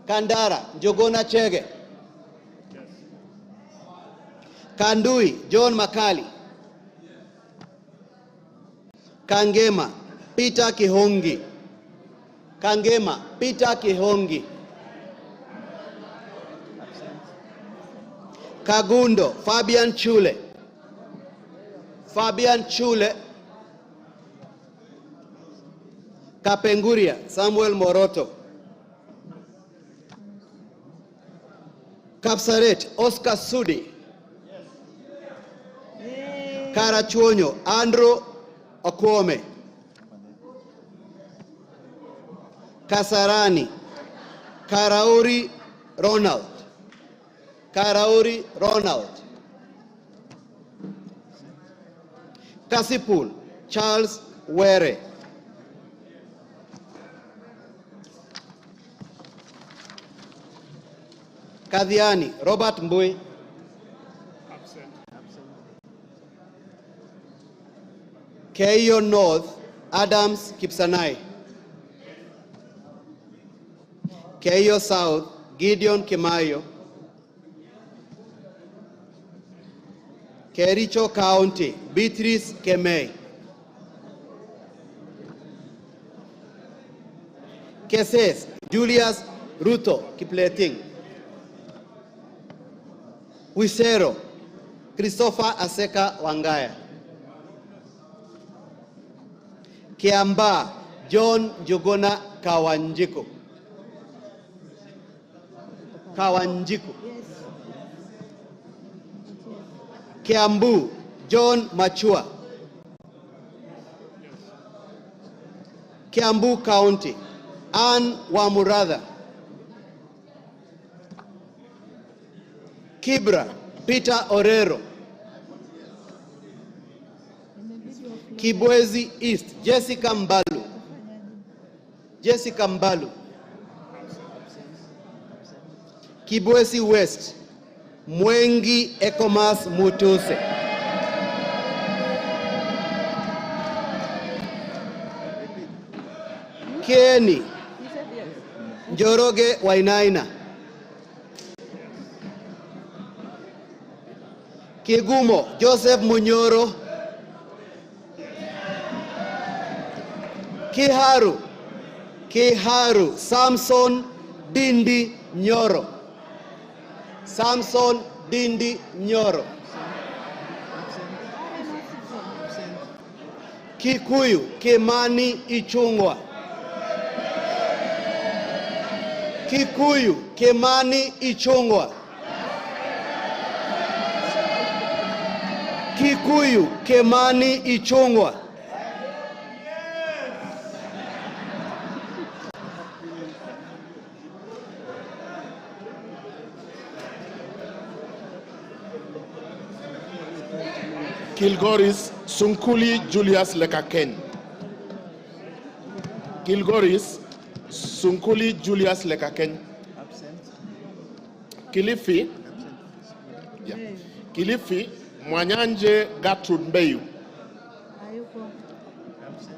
Kandara, Njogona Chege. Kandui, John Makali. Kangema, Peter Kihongi. Kangema, Peter Kihongi. Kagundo, Fabian Chule. Fabian Chule. Kapenguria, Samuel Moroto. Kapsaret, Oscar Sudi. Karachuonyo, Andrew Okwome. Kasarani, Karauri Ronald. Karauri Ronald. Kasipul, Charles Were. Kadhiani, Robert Mbui. Keio North, Adams Kipsanai. Keio South, Gideon Kimayo. Kericho County, Beatrice Kemei. Keses, Julius Ruto Kipleting. Wisero, Christopher Aseka Wangaya. Kiamba, John Njogona Kawanjiku. Kawanjiku. Kiambu, John Machua. Kiambu County, Ann Wamuratha. Kibra, Peter Orero. Kibwezi East, Jessica Mbalu. Jessica Mbalu. Kibwezi West, Mwengi Ekomas Mutuse. Kieni, Njoroge Wainaina. Kigumo, Joseph Munyoro. Kiharu, Kiharu, Samson Dindi Nyoro. Samson Dindi Nyoro. Kikuyu, Kimani Ichungwa. Kikuyu, Kimani Ichungwa. Kikuyu, Kimani Ichungwa. Kilgoris Sunkuli Julius Lekaken. Kilgoris Sunkuli Julius Lekaken. Kilifi. Yeah. Kilifi Mwanyanje Gertrude Mbeyu.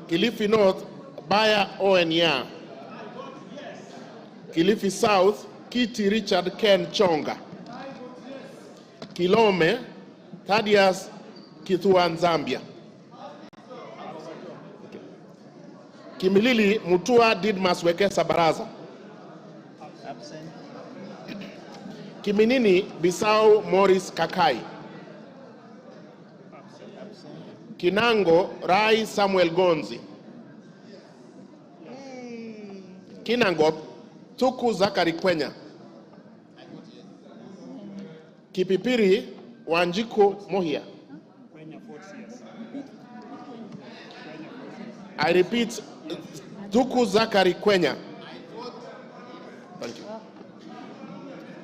Kilifi North Baya Oenya. Kilifi South Kiti Richard Ken Chonga. Kilome Thaddeus Kithuan Zambia. Kimilili Mutua Didmas Wekesa Baraza. Kiminini Bisau Morris Kakai. Kinango Rai Samuel Gonzi. Kinangop Tuku Zakari Kwenya. Kipipiri Wanjiko Mohia. I repeat, Tuku Zakari Kwenya. Thank you.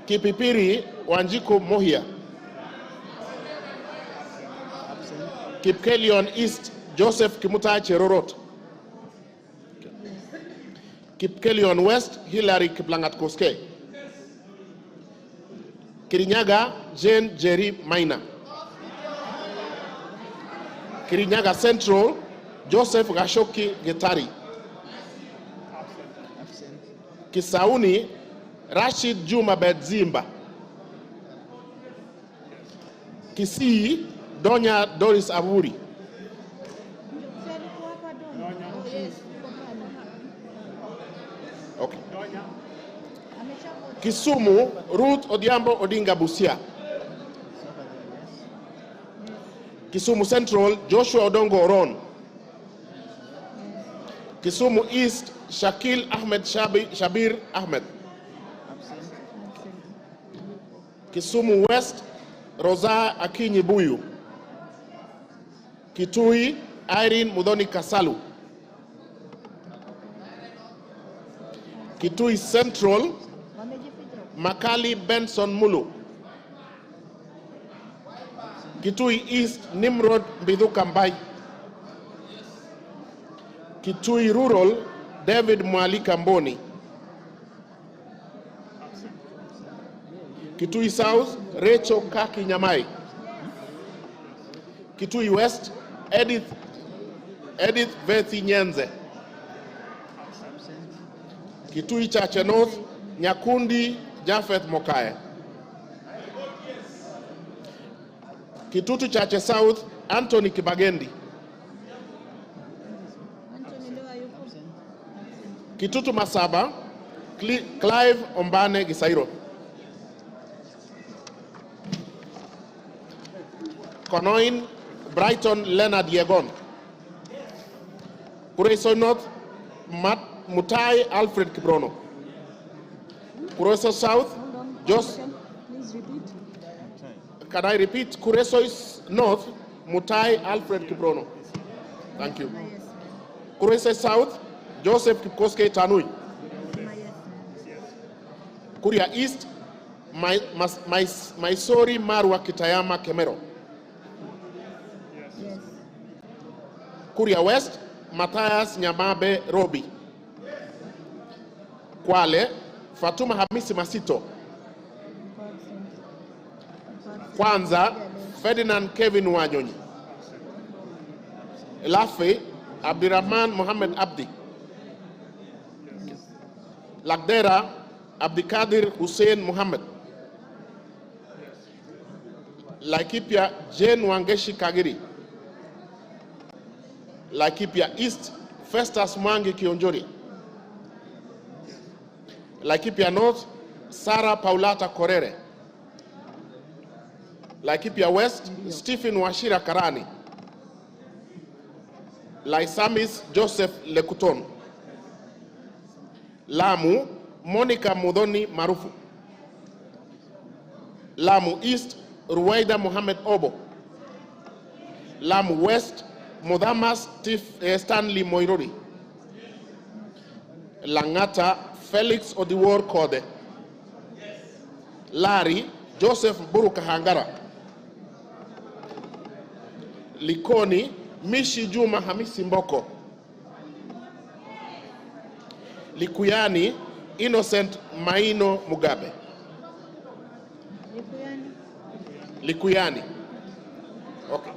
Kipipiri Wanjiko Mohia. Kipkelion East Joseph Kimuta Cherorot. Kipkelion West Hilary Kiplangat Koske. Kirinyaga Jane Jerry Maina. Kirinyaga Central Joseph Gashoki Getari. Kisauni Rashid Juma Bedzimba. Kisii Donya Doris Aburi. Okay. Kisumu Ruth Odiambo Odinga Busia. Kisumu Central Joshua Odongo Oron. Kisumu East Shakil Ahmed Shabir Ahmed. Kisumu West Rosa Akinyi Buyu. Kitui Irene Mudhoni Kasalu. Kitui Central Makali Benson Mulu. Kitui East Nimrod Mbithuka Mbai. Kitui Rural David Mwalika Mboni. Kitui South Rachel Kaki Nyamai. Kitui West Edith Vethi Nyenze. Kitui Chache North Nyakundi Jafeth Mokae. Kitutu Chache South Anthony Kibagendi. Kitutu Masaba Clive Ombane Gisairo. Konoin Brighton Leonard Yegon. Kureso North Mutai Alfred Kibrono. Kureso South Please repeat. Can I repeat? Kureso North Mutai Alfred Kibrono. Thank you. Kureso South Joseph Kipkoske Tanui. Kuria East Maisori Marwa Kitayama Kemero. Kuria West Matthias Nyamabe Robi. Kwale Fatuma Hamisi Masito. Kwanza Ferdinand Kevin Wanyonyi. Lafe Abdirahman Mohammed Abdi. Lagdera Abdikadir Hussein Mohammed. Laikipia Jane Wangeshi Kagiri. Laikipia East Festus Mwangi Kionjori. Laikipia North Sarah Paulata Korere. Laikipia West Stephen Washira Karani. Laisamis Joseph Lekuton. Lamu Monica Mudhoni Marufu. Lamu East Ruwaida Mohammed Obo. Lamu West Mudhamas Stanley Moirori. Langata Felix Odiwor Kode. Lari Joseph Buruka Hangara. Likoni Mishi Juma Hamisi Mboko. Likuyani Innocent Maino Mugabe. Likuyani. Okay.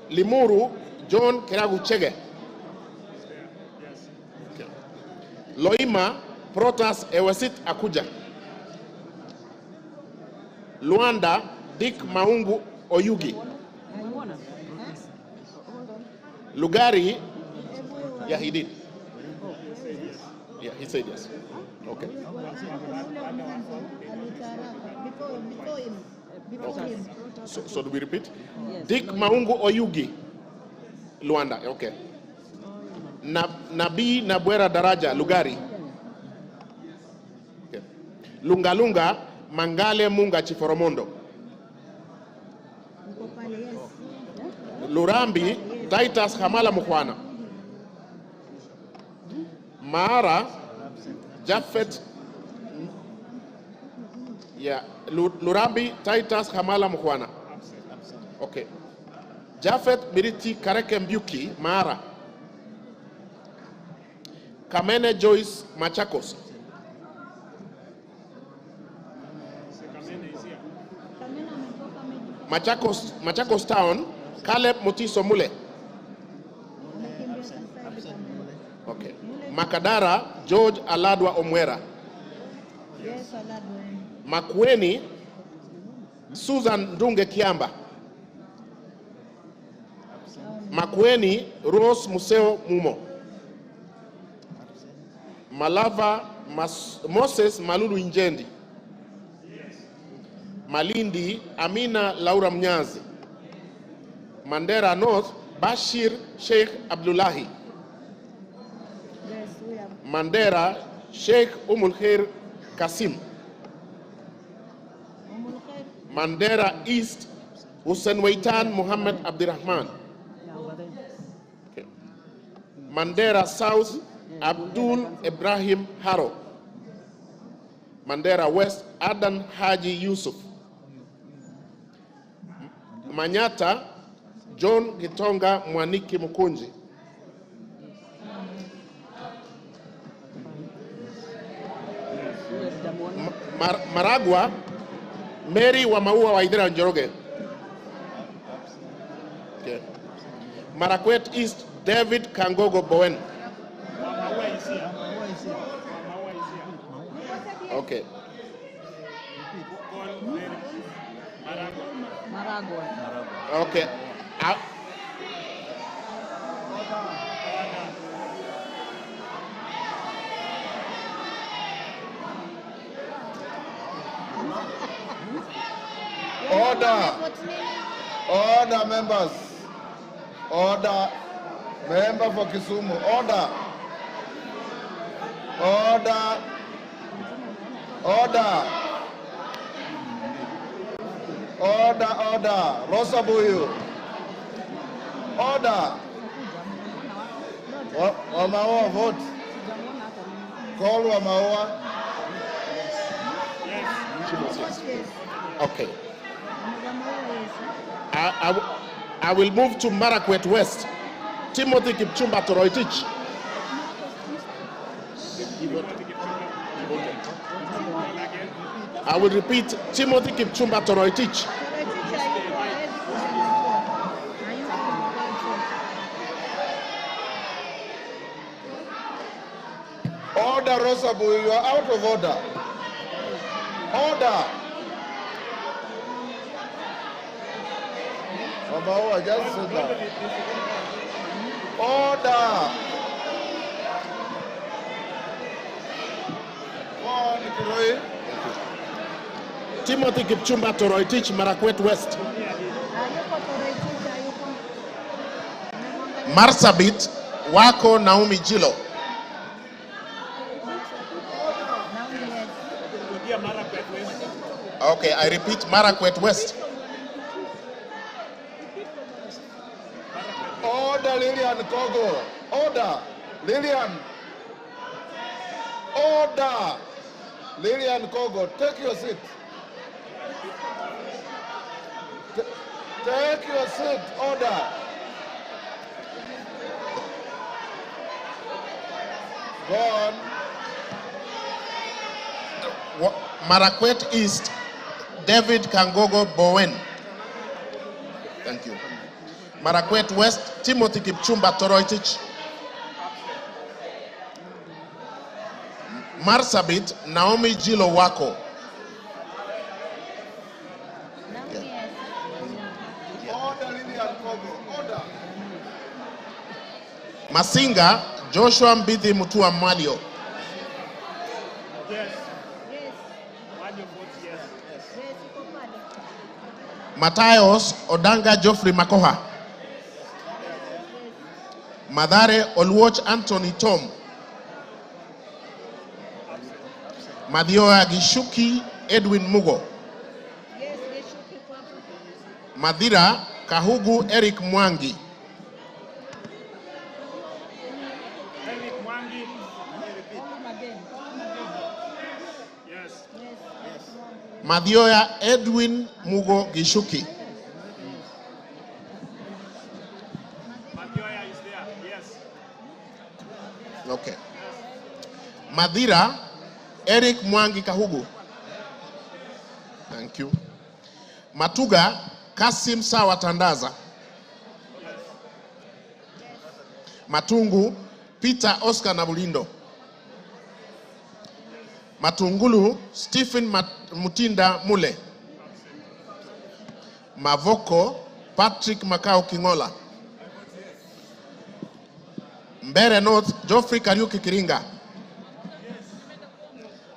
Limuru John Keragu Chege. Okay. Loima Protas Ewesit Akuja. Luanda Dick Maungu Oyugi. Lugari, yeah, he did. Yeah, he said yes. Okay. So do we repeat? Yes. Dick Maungu Oyugi, Luanda. Okay. Nabi Nabwera Daraja, Lugari. Okay. Lunga Lunga, Mangale Munga Chiforomondo. Lurambi, Titus Hamala Mukwana. Mara, Jafet, yeah, Lurambi, Titus Hamala Mukwana. Okay. Jafet Biriti Kareke Mbuki, Mara. Kamene Joyce Machakos. Machakos Town, Caleb Mutiso Mule. Okay. Makadara, George Aladwa Omwera. Yes, Aladwa. Makueni, Susan Ndunge Kiamba. Makueni, Rose Museo Mumo. Malava, Moses Malulu Injendi. Malindi, Amina Laura Mnyazi. Mandera North, Bashir Sheikh Abdullahi. Yes, we have. Mandera, Sheikh Umulkhair Kasim. Mandera East, Hussein Waitan Muhammad Abdirahman. Okay. Mandera South, Abdul Ibrahim Haro. Mandera West, Adan Haji Yusuf. Manyata, John Gitonga Mwaniki Mukunji. Maragwa, Mary Wamaua Waidera Njoroge. Okay. Marakwet East, David Kangogo Bowen. Okay. Maragua. Okay. Order. Order, members. Order. Member for Kisumu. Order. Order. Order. Order, order. Rosabuyu. Order. Wamaua, vote. Call Wamaua. Okay. I will move to Marakwet West. Timothy Kipchumba Toroitich. I will repeat, Timothy Kipchumba Toroitich. Order, Rosabu, you are out of order. Order. Wamaua, just sit down. Order. Go on, Kiroi. Timothy Kipchumba Toroitich, Marakwet West. Marsabit, Wako Naomi Jilo. Okay, I repeat, Marakwet West. Order, Lillian Kogo. Order. Lillian. Order. Lillian Kogo, take your seat. Take your seat. Order. Go on. Marakwet East, David Kangogo Bowen. Thank you. Marakwet West, Timothy Kipchumba Toroitich. Marsabit, Naomi Jilo Wako. Order, Lillian Kogo. Order. Masinga, Joshua Mbithi Mutua Malio. Yes. Mario votes yes. Matayos Odanga Geoffrey Makoha. Madare Oluoch Anthony Tom. Madioya Gishuki Edwin Mugo. Madira Kahugu Eric Mwangi. Eric Mwangi. Yes. Madioya Edwin Mugo Gishuki. Madioya is there. Yes. Okay. Madira Eric Mwangi Kahugu. Thank you. Matuga Kasim Sawa Tandaza. Matungu Peter Oscar Nabulindo. Matungulu Stephen Mutinda Mule. Mavoko Patrick Makao Kingola. Mbere North Geoffrey Kariuki Kiringa.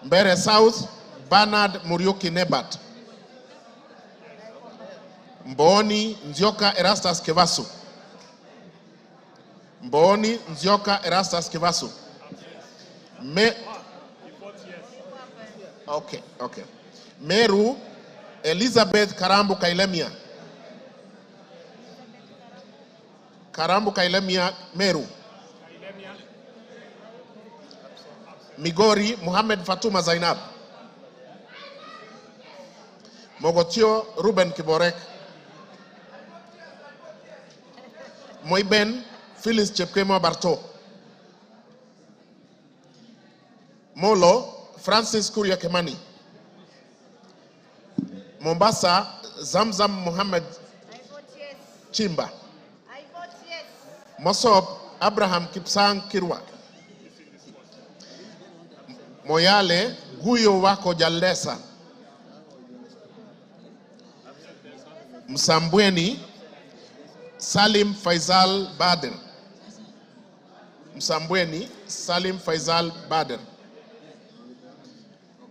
Mbere South Bernard Muriuki Nebat. Mboni Nzioka Erastus Kevasu. Mboni Nzioka Erastus Kevasu. Okay. Meru Elizabeth Karambu Kailemia. Karambu Kailemia Meru. Migori Muhammad Fatuma Zainab. Mogotio Ruben Kiborek. Moiben Phyllis Chepkemo Barto. Molo Francis Kuria Kemani. Mombasa Zamzam Muhammad Chimba. Mosop Abraham Kipsang Kirwa. Moyale Guyo Wako Jalesa. Msambweni Salim Faisal Bader. Msambweni Salim Faisal Bader.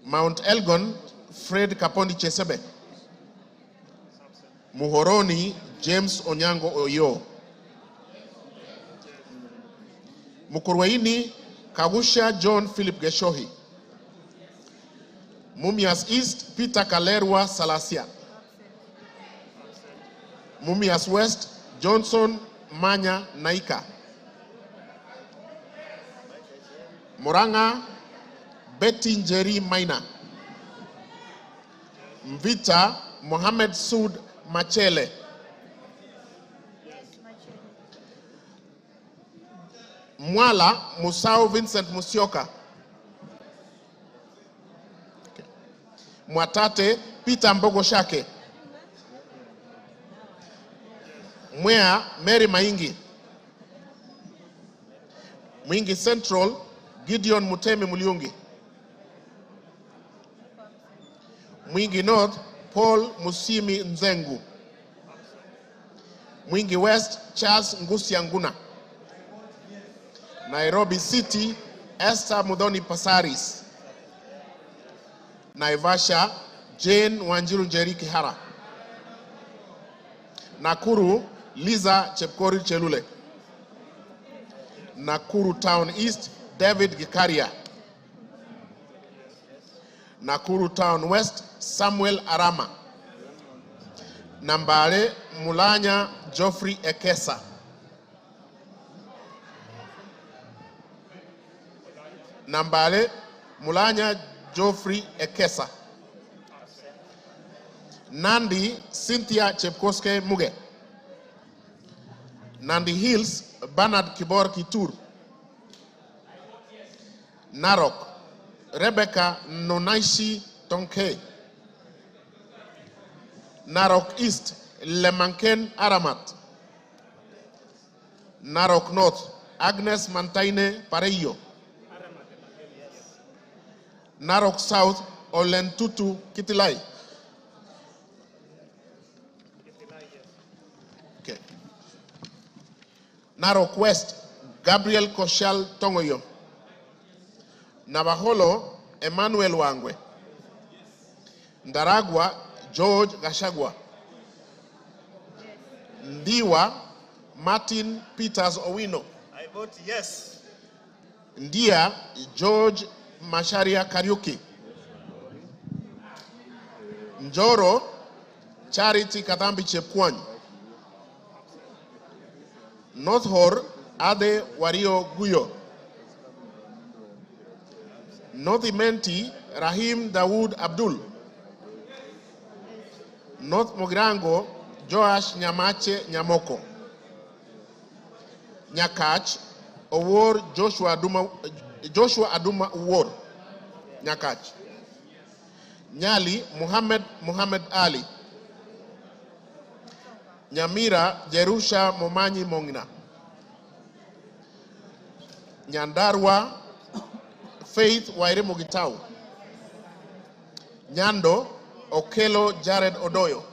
Mount Elgon Fred Kapondi Chesebe. Muhoroni James Onyango Oyo. Mukurweini Kagusha John Philip Geshohi. Mumias East Peter Kalerwa Salasia. Mumias West Johnson Manya Naika. Moranga Betty Njeri Maina. Mvita Mohamed Sud Machele. Mwala Musau Vincent Musioka. Mwatate Peter Mbogo Shake. Mwea Mary Maingi. Mwingi Central Gideon Mutemi Muliungi. Mwingi North Paul Musimi Nzengu. Mwingi West Charles Ngusi Anguna. Nairobi City Esther Mudhoni Pasaris. Naivasha Jane Wanjiru Njeri Kihara. Nakuru Liza Chepkori Chelule. Nakuru Town East David Gikaria. Nakuru Town West Samuel Arama. Nambale Mulanya Geoffrey Ekesa. Nambale Mulanya Geoffrey Ekesa. Nandi Cynthia Chepkoske Muge. Nandi Hills Bernard Kibor Kitur. Narok Rebecca Nonaishi Tonke. Narok East Lemanken Aramat. Narok North Agnes Mantaine Pareyo. Narok South Olentutu Kitilai. Okay. Narok West Gabriel Koshal Tongoyo. Navaholo Emmanuel Wangwe. Ndaragwa George Gachagua. Ndiwa Martin Peters Owino. I vote yes. Ndia George Masharia Kariuki. Njoro Charity Katambi Chepkwany. North Hor Ade Wario Guyo. North Imenti Rahim Dawood Abdul. North Mogrango Joash Nyamache Nyamoko. Nyakach Owor Joshua Aduma Owor. Nyakach. Nyali Muhammad Ali. Nyamira Jerusha Momanyi Mongina. Nyandarua Faith Waire Mugitau. Nyando Okelo Jared Odoyo.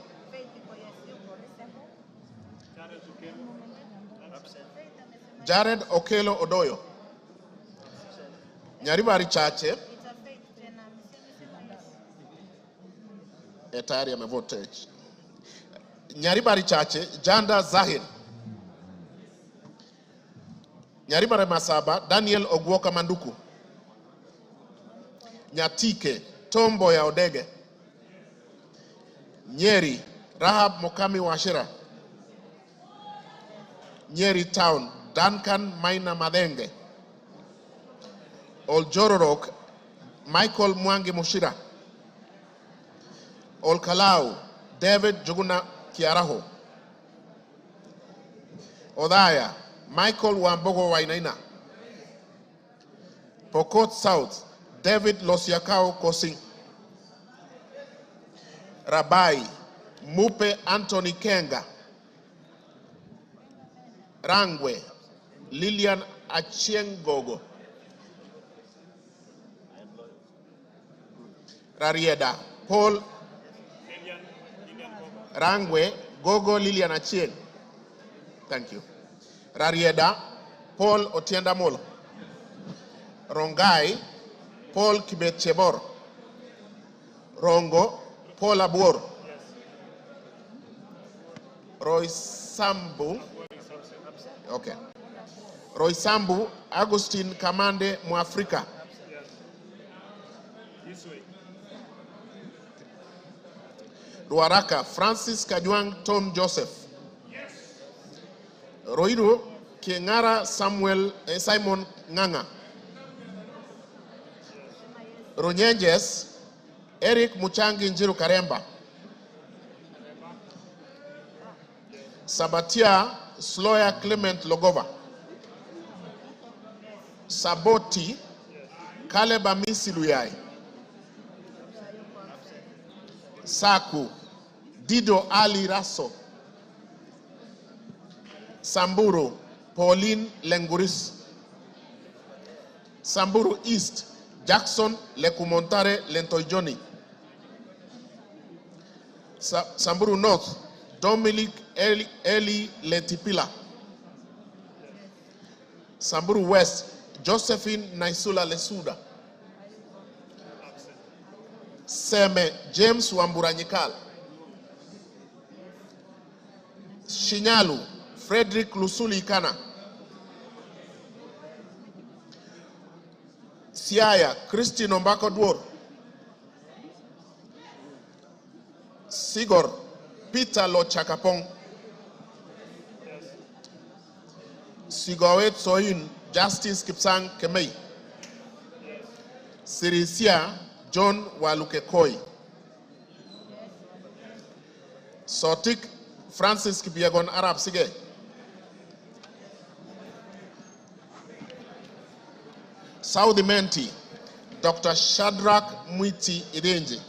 Jared Okelo Odoyo. Nyaribari Chache. Tayari amevote. Nyaribari Chache, Janda Zahir. Nyaribari Masaba, Daniel Ogwoka Manduku. Nyatike, Tombo ya Odege. Nyeri, Rahab Mokami Washira. Nyeri Town, Duncan Maina Madenge. Oljororok, Michael Mwangi Mushira. Olkalau, David Juguna Kiaraho. Odaya, Michael Wambogo Wainaina. Pokot South, David Losiakao Kosing. Rabai, Mupe Anthony Kenga. Rangwe, Lilian Achiengogo. Rarieda, Paul Rangwe, Gogo Lilian Achieng. Thank you. Rarieda, Paul Otienda Molo. Rongai, Paul Kibet Chebor. Rongo, Paul Abuor. Roy Sambu. Okay. Roy Sambu, Agustin Kamande Muafrika. This way. Ruaraka, Francis Kajwang Tom Joseph. Roiru, Kengara Simon Nganga. Runyenjes, Eric Muchangi Njiru Karemba. Sabatia, Sloya Clement Logova. Saboti, Caleb Amisi Luyai. Saku, Dido Ali Raso. Samburu, Pauline Lenguris. Samburu East, Jackson Lekumontare Lentoijoni. Samburu North, Dominic Eli Letipila. Samburu West, Josephine Naisula Lesuda. Seme James Wamburanyikal. Shinyalu Frederick Lusuli Ikana. Siaya Christine Ombako Dwor. Sigor Peter Lochakapong. Sigowet Soin Justice Kipsang Kemei. Sirisia John Walukekoi. Sotik Francis Kibiagon Arab Sige. Saudi Menti Dr. Shadrach Mwiti Idenji.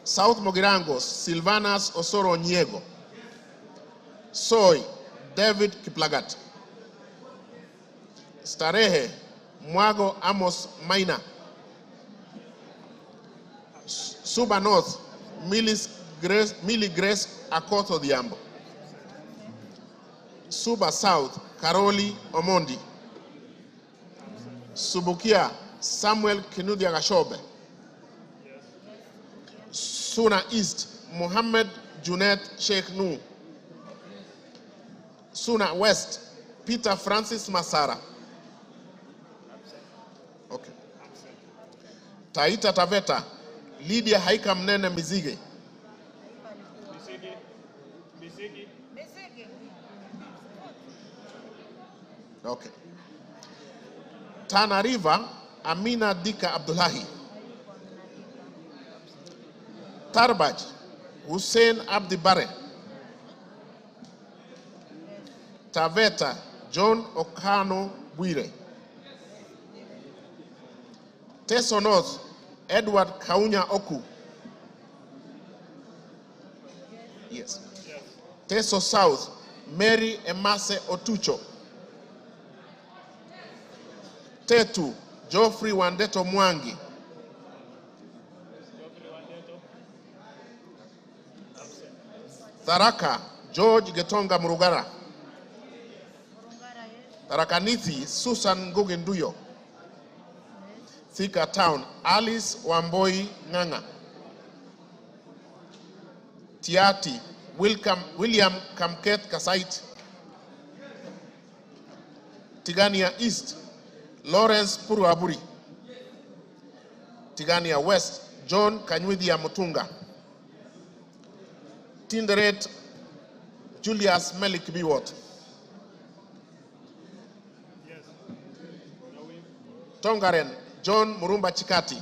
South Mogirangos Silvanas Osoro Nyego. Soy David Kiplagat. Starehe Mwago Amos Maina. Suba North Millie Grace Akoto Diambo. Suba South Karoli Omondi. Subukia Samuel Kinudia Gashobe. Suna East Muhammad Junet Sheikh Nu. Suna West Peter Francis Masara. Okay. Taita Taveta Lydia Haika Mnene Mizige. Okay. Tana River Amina Dika Abdullahi. Tarbaj Hussein Abdi Bare. Taveta John Okano Bwire. Teso North Edward Kaunya Oku. Teso South, Mary Emase Otucho. Tetu, Geoffrey Wandeto Mwangi. Tharaka, George Getonga Murugara. Tharaka Nithi, Susan Ngugenduyo. Thika Town, Alice Wamboi Nganga. Tiati, William Kamket Kasait. Tigania East, Lawrence Puruaburi. Tigania West, John Kanywidia Mutunga. Tinderet, Julius Melik Biwot. Tongaren, John Murumba Chikati.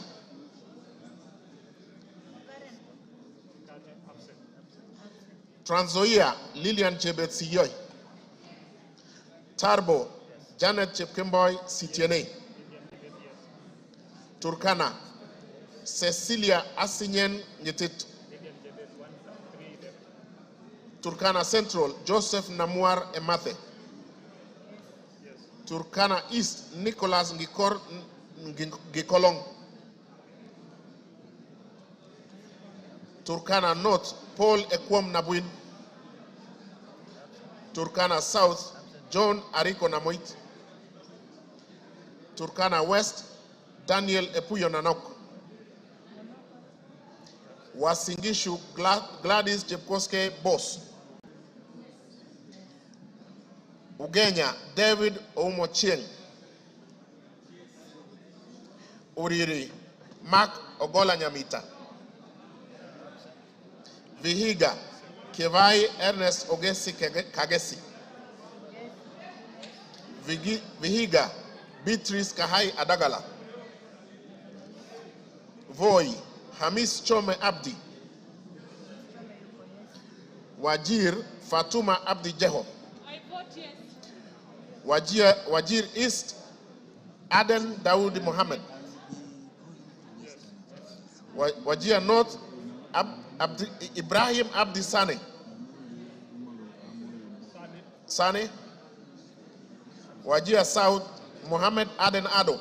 Trans Nzoia, Lillian Chebet Siyoy. Tarbo, Janet Chepkemboy Sitiene. Turkana, Cecilia Asinyen Nyetit. Turkana Central, Joseph Namuar Emathe. Turkana East, Nicholas Ngikor Gikolong. Turkana North, Paul Ekwom Nabuin. Turkana South, John Ariko Namoit. Turkana West, Daniel Epuyo Nanok. Wasingishu, Gladys Jepkoske Boss. Ugenya, David Oumochieng. Uriri, Mark Ogola Nyamita. Vihiga, Kevai Ernest Ogesi Kagesi. Vihiga, Beatrice Kahai Adagala. Voi, Hamis Chome Abdi. Wajir, Fatuma Abdi Jeho. I vote yes. Wajir East, Aden Daoud Mohammed. Wajir North, Ibrahim Abdi Sane. Sane. Wajir South, Mohammed Aden Ado.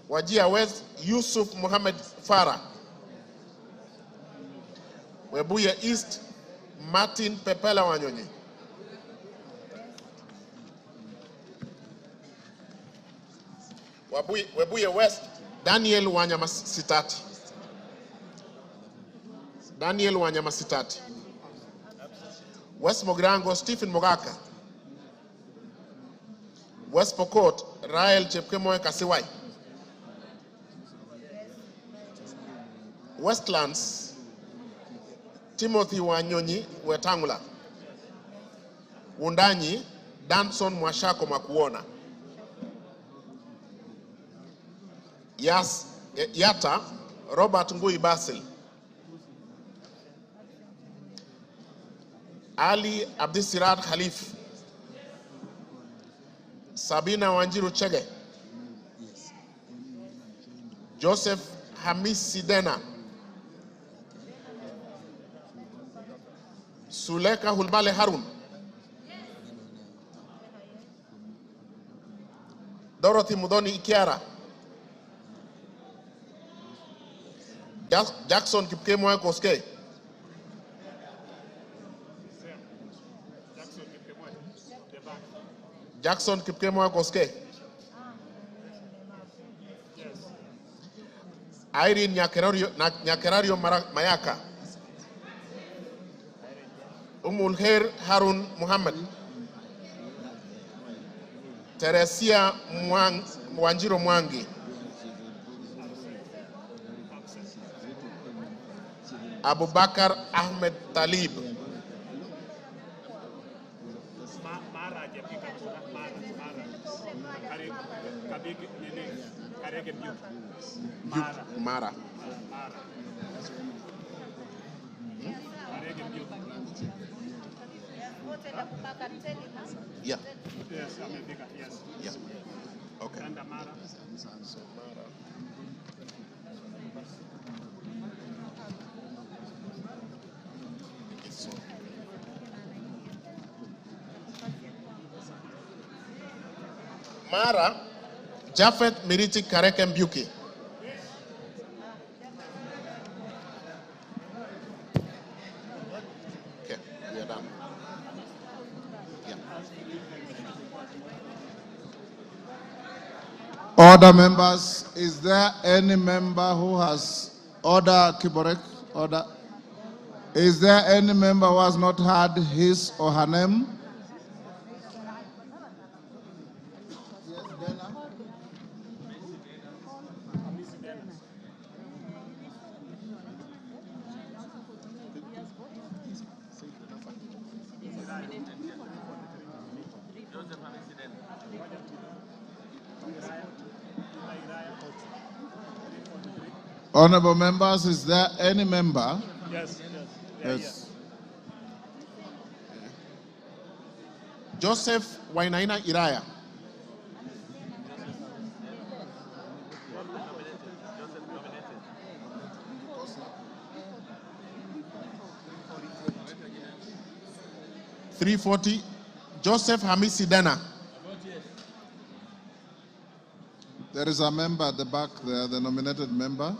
Wajir West, Yusuf Mohammed Farah. Webuye East, Martin Pepela Wanyonyi. Webuye West, Daniel Wanyama Sitati. Daniel Wanyama Sitati. West Mogrango, Stephen Mogaka. West Pokot, Rael Chepkemoy Kasiwai. Westlands, Timothy Wanyonyi Wetangula. Wundanyi, Danson Mwashako Makuona. Yata, Robert Ngui Basil. Ali Abdisirat Khalif. Sabina Wanjiru Chege. Joseph Hamis Sidena. Suleka Hulbale Harun. Dorothy Mudoni Ikiara. Jackson Kipkemoy Koske. Jackson Kipkemoy Koske. Irene Nyakerario Mayaka. Umulher Harun Muhammad. Teresia Wanjiro Mwangi. Abubakar Ahmed Talib. Mara. Yeah. Yes, America, yes. Yeah. Okay. And Amara. Mara Jafet Miriti Kareke Mbuki. Okay, we are done. Order, members. Is there any member who has order, Kiborek? Order. Is there any member who has not had his or her name? Honorable members, is there any member? Yes. Yes. Joseph Wainaina Iraya. $340. Joseph Hamisi Dana. There is a member at the back there, the nominated member.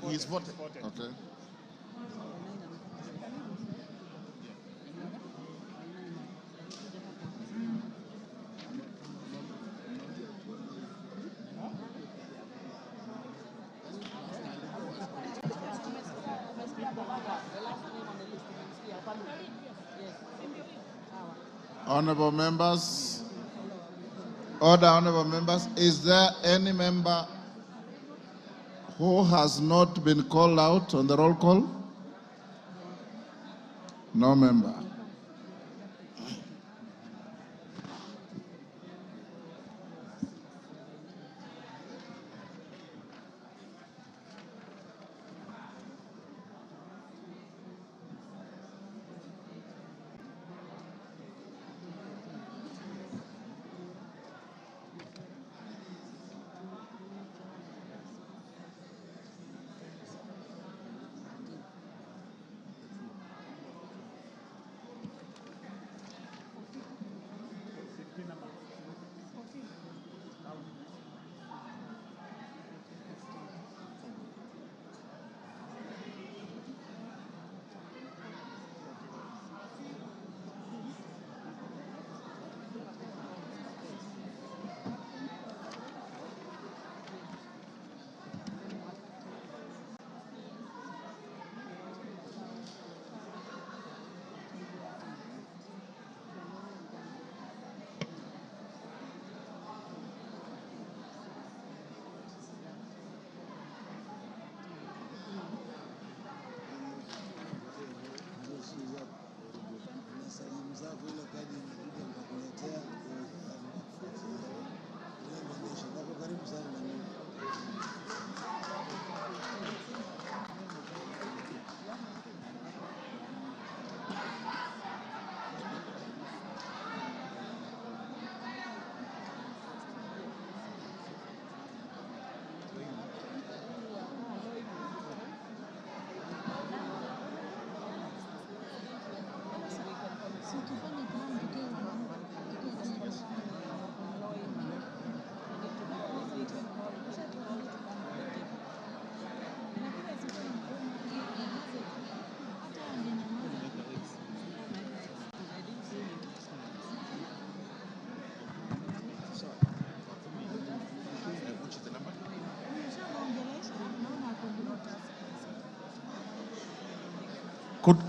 He's voted. Okay. Honorable members, order, honorable members, is there any member who has not been called out on the roll call? No member.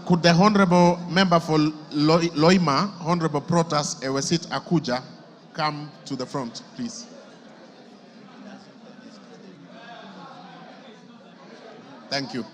Could the Honorable Member for Loima, Honorable Protas Ewesit Akuja, come to the front, please? Thank you.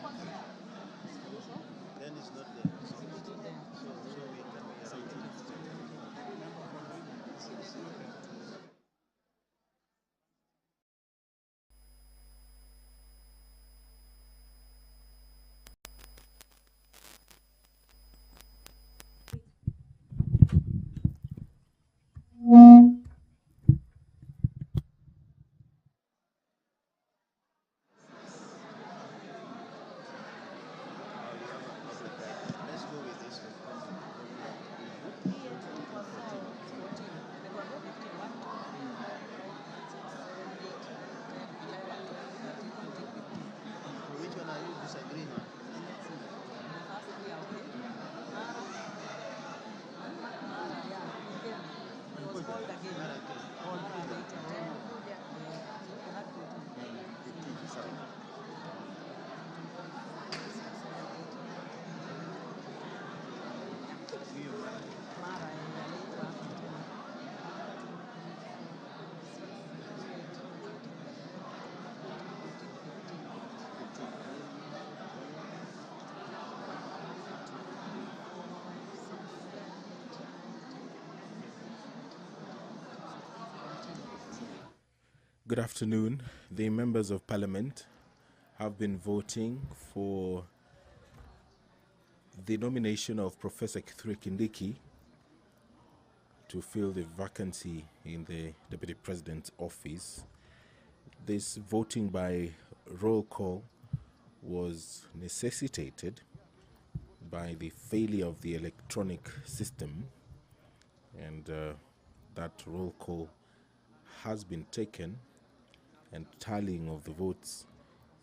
Good afternoon. The members of parliament have been voting for the nomination of Professor Kithure Kindiki to fill the vacancy in the Deputy President's office. This voting by roll call was necessitated by the failure of the electronic system, and that roll call has been taken, and tallying of the votes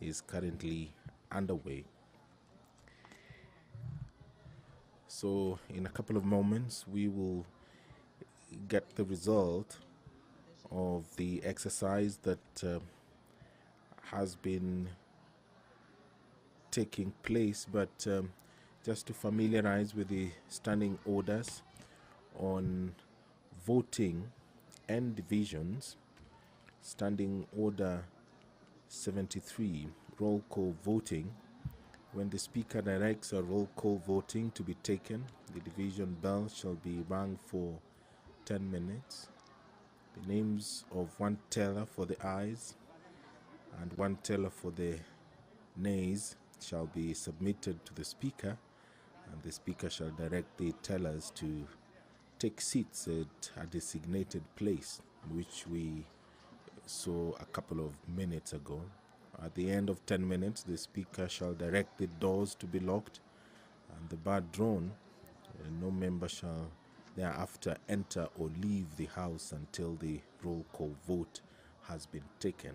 is currently underway. So in a couple of moments we will get the result of the exercise that has been taking place, but just to familiarize with the standing orders on voting and divisions. Standing Order 73, roll call voting. When the Speaker directs a roll call voting to be taken, the division bell shall be rung for 10 minutes. The names of one teller for the ayes and one teller for the nays shall be submitted to the Speaker, and the Speaker shall direct the tellers to take seats at a designated place, which we saw a couple of minutes ago. At the end of 10 minutes, the Speaker shall direct the doors to be locked and the bar drawn, and no member shall thereafter enter or leave the House until the roll call vote has been taken.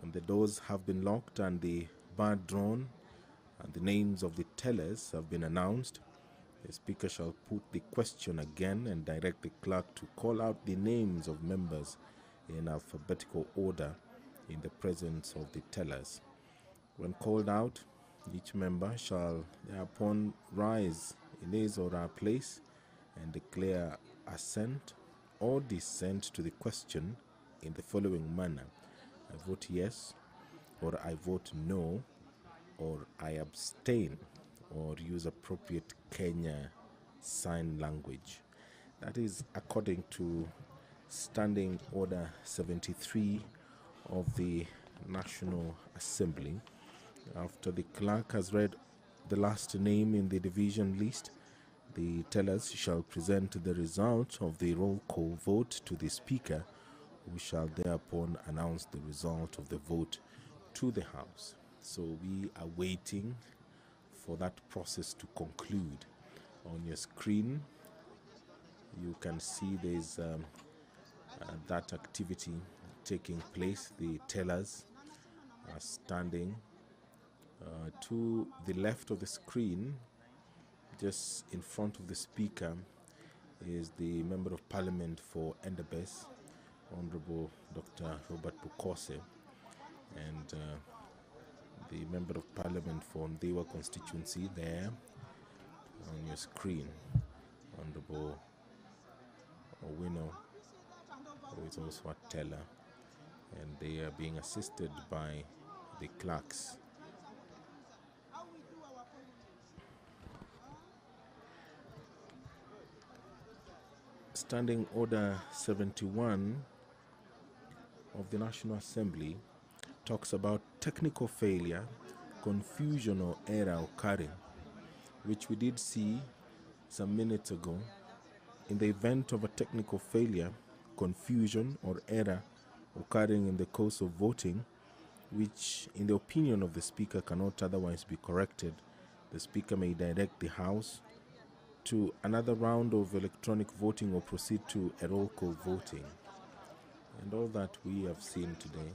When the doors have been locked and the bar drawn and the names of the tellers have been announced, the Speaker shall put the question again and direct the clerk to call out the names of members in alphabetical order in the presence of the tellers. When called out, each member shall thereupon rise in his or her place and declare assent or dissent to the question in the following manner: I vote yes, or I vote no, or I abstain, or use appropriate Kenya Sign Language. That is according to Standing Order 73 of the National Assembly. After the clerk has read the last name in the division list, the tellers shall present the result of the roll call vote to the Speaker, who shall thereupon announce the result of the vote to the House. So we are waiting for that process to conclude. On your screen, you can see there's that activity taking place. The tellers are standing to the left of the screen. Just in front of the Speaker is the Member of Parliament for Endebess, Honorable Dr. Robert Bukose, and the Member of Parliament for Mdewa constituency there on your screen, Honorable Owino, who is also a teller, and they are being assisted by the clerks. Standing Order 71 of the National Assembly talks about technical failure, confusion or error occurring, which we did see some minutes ago. In the event of a technical failure, confusion or error occurring in the course of voting, which in the opinion of the Speaker cannot otherwise be corrected, the Speaker may direct the House to another round of electronic voting or proceed to a roll call voting. And all that we have seen today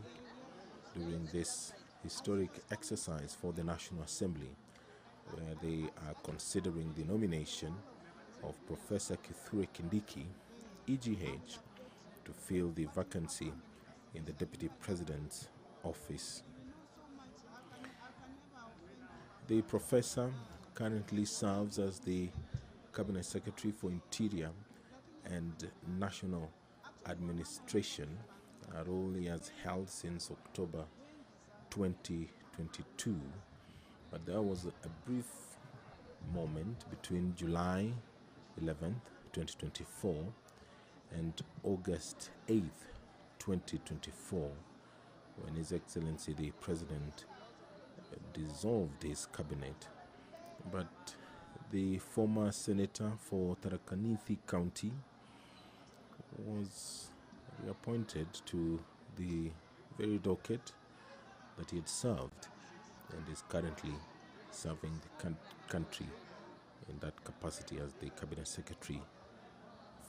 during this historic exercise for the National Assembly, where they are considering the nomination of Professor Kithure Kindiki, EGH, to fill the vacancy in the Deputy President's office. The professor currently serves as the Cabinet Secretary for Interior and National Administration, a role he has held since October 2022. But there was a brief moment between July 11th, 2024 and August 8th, 2024, when His Excellency the President dissolved his cabinet. But the former senator for Tharaka Nithi County was reappointed to the very docket that he had served and is currently serving the country in that capacity as the Cabinet Secretary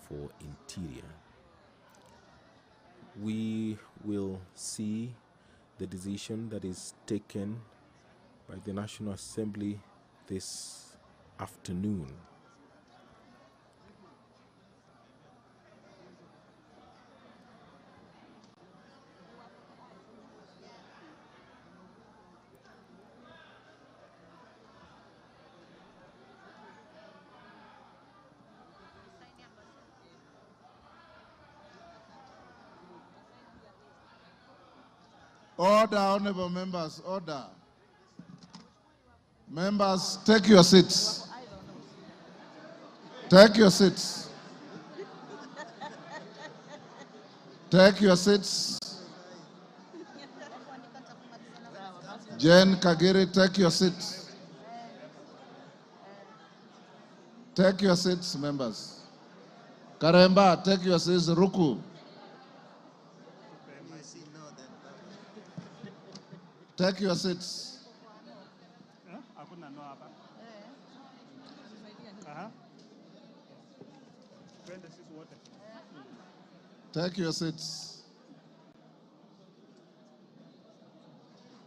for Interior. We will see the decision that is taken by the National Assembly this afternoon. Order, honorable members, order. Members, take your seats. Take your seats. Take your seats. Jane Kagiri, take your seats. Take your seats, members. Karemba, take your seats. Ruku. Take your seats. Take your seats.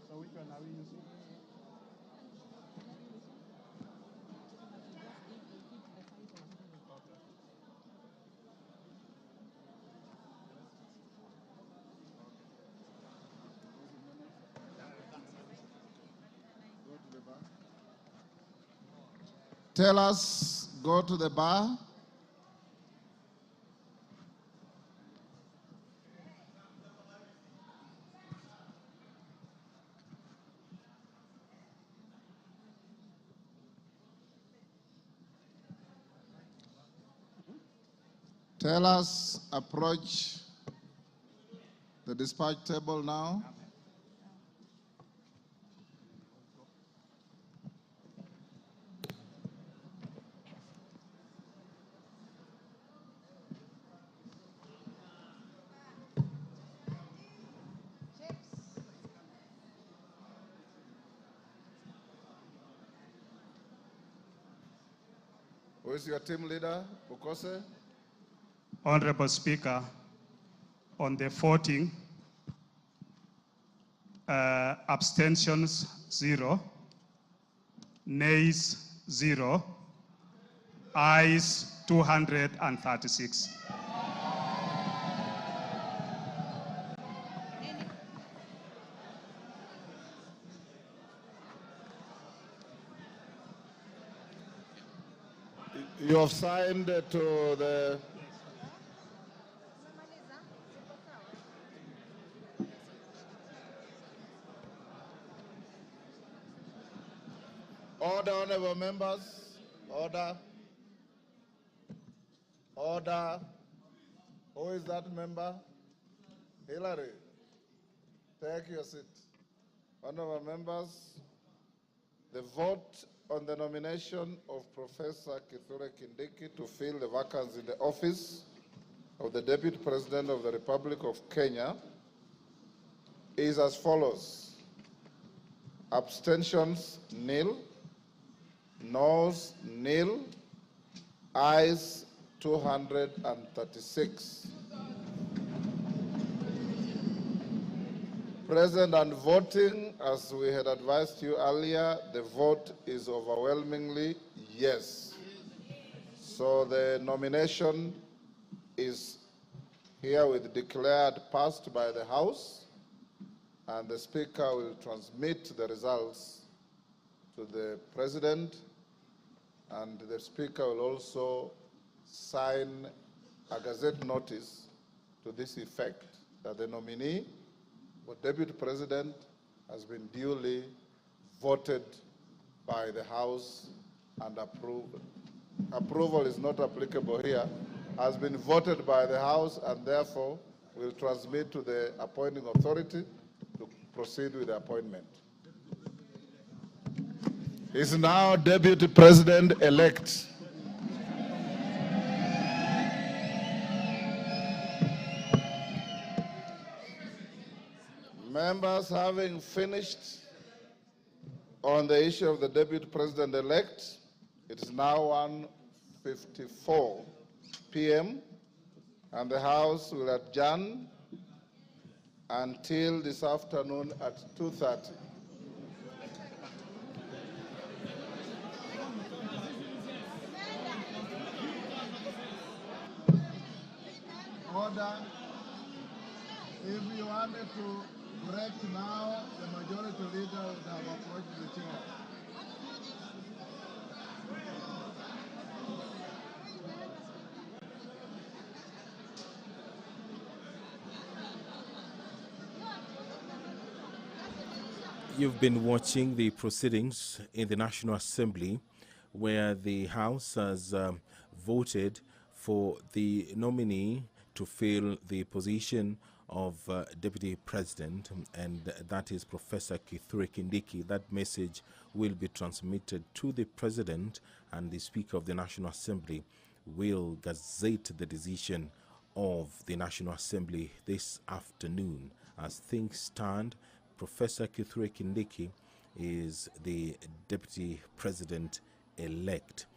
So which one are we using? Tell us, go to the bar. Tell us, approach the dispatch table now. Who is your team leader, Bukose? Honorable Speaker, on the voting, abstentions 0, nays 0, ayes 236. You have signed to the... Order, honorable members. Order. Order. Who is that member? Hillary. Take your seat. Honorable members, the vote on the nomination of Professor Kithure Kindiki to fill the vacancy in the office of the Deputy President of the Republic of Kenya is as follows. Abstentions, nil. Noes, nil. Ayes, 236. Present and voting, as we had advised you earlier, the vote is overwhelmingly yes. So the nomination is herewith declared passed by the House, and the Speaker will transmit the results to the President, and the Speaker will also sign a Gazette notice to this effect, that the nominee for Deputy President has been duly voted by the House and approved. Approval is not applicable here, has been voted by the House, and therefore will transmit to the appointing authority to proceed with the appointment. He is now Deputy President-elect. Members, having finished on the issue of the Deputy President-elect, it is now 1:54 p.m. and the House will adjourn until this afternoon at 2:30. Order. If you wanted to break now, the majority leader would have approached the chair. You've been watching the proceedings in the National Assembly, where the House has voted for the nominee to fill the position of Deputy President, and that is Professor Kithure Kindiki. That message will be transmitted to the President, and the Speaker of the National Assembly will gazette the decision of the National Assembly this afternoon. As things stand, Professor Kithure Kindiki is the Deputy President-elect.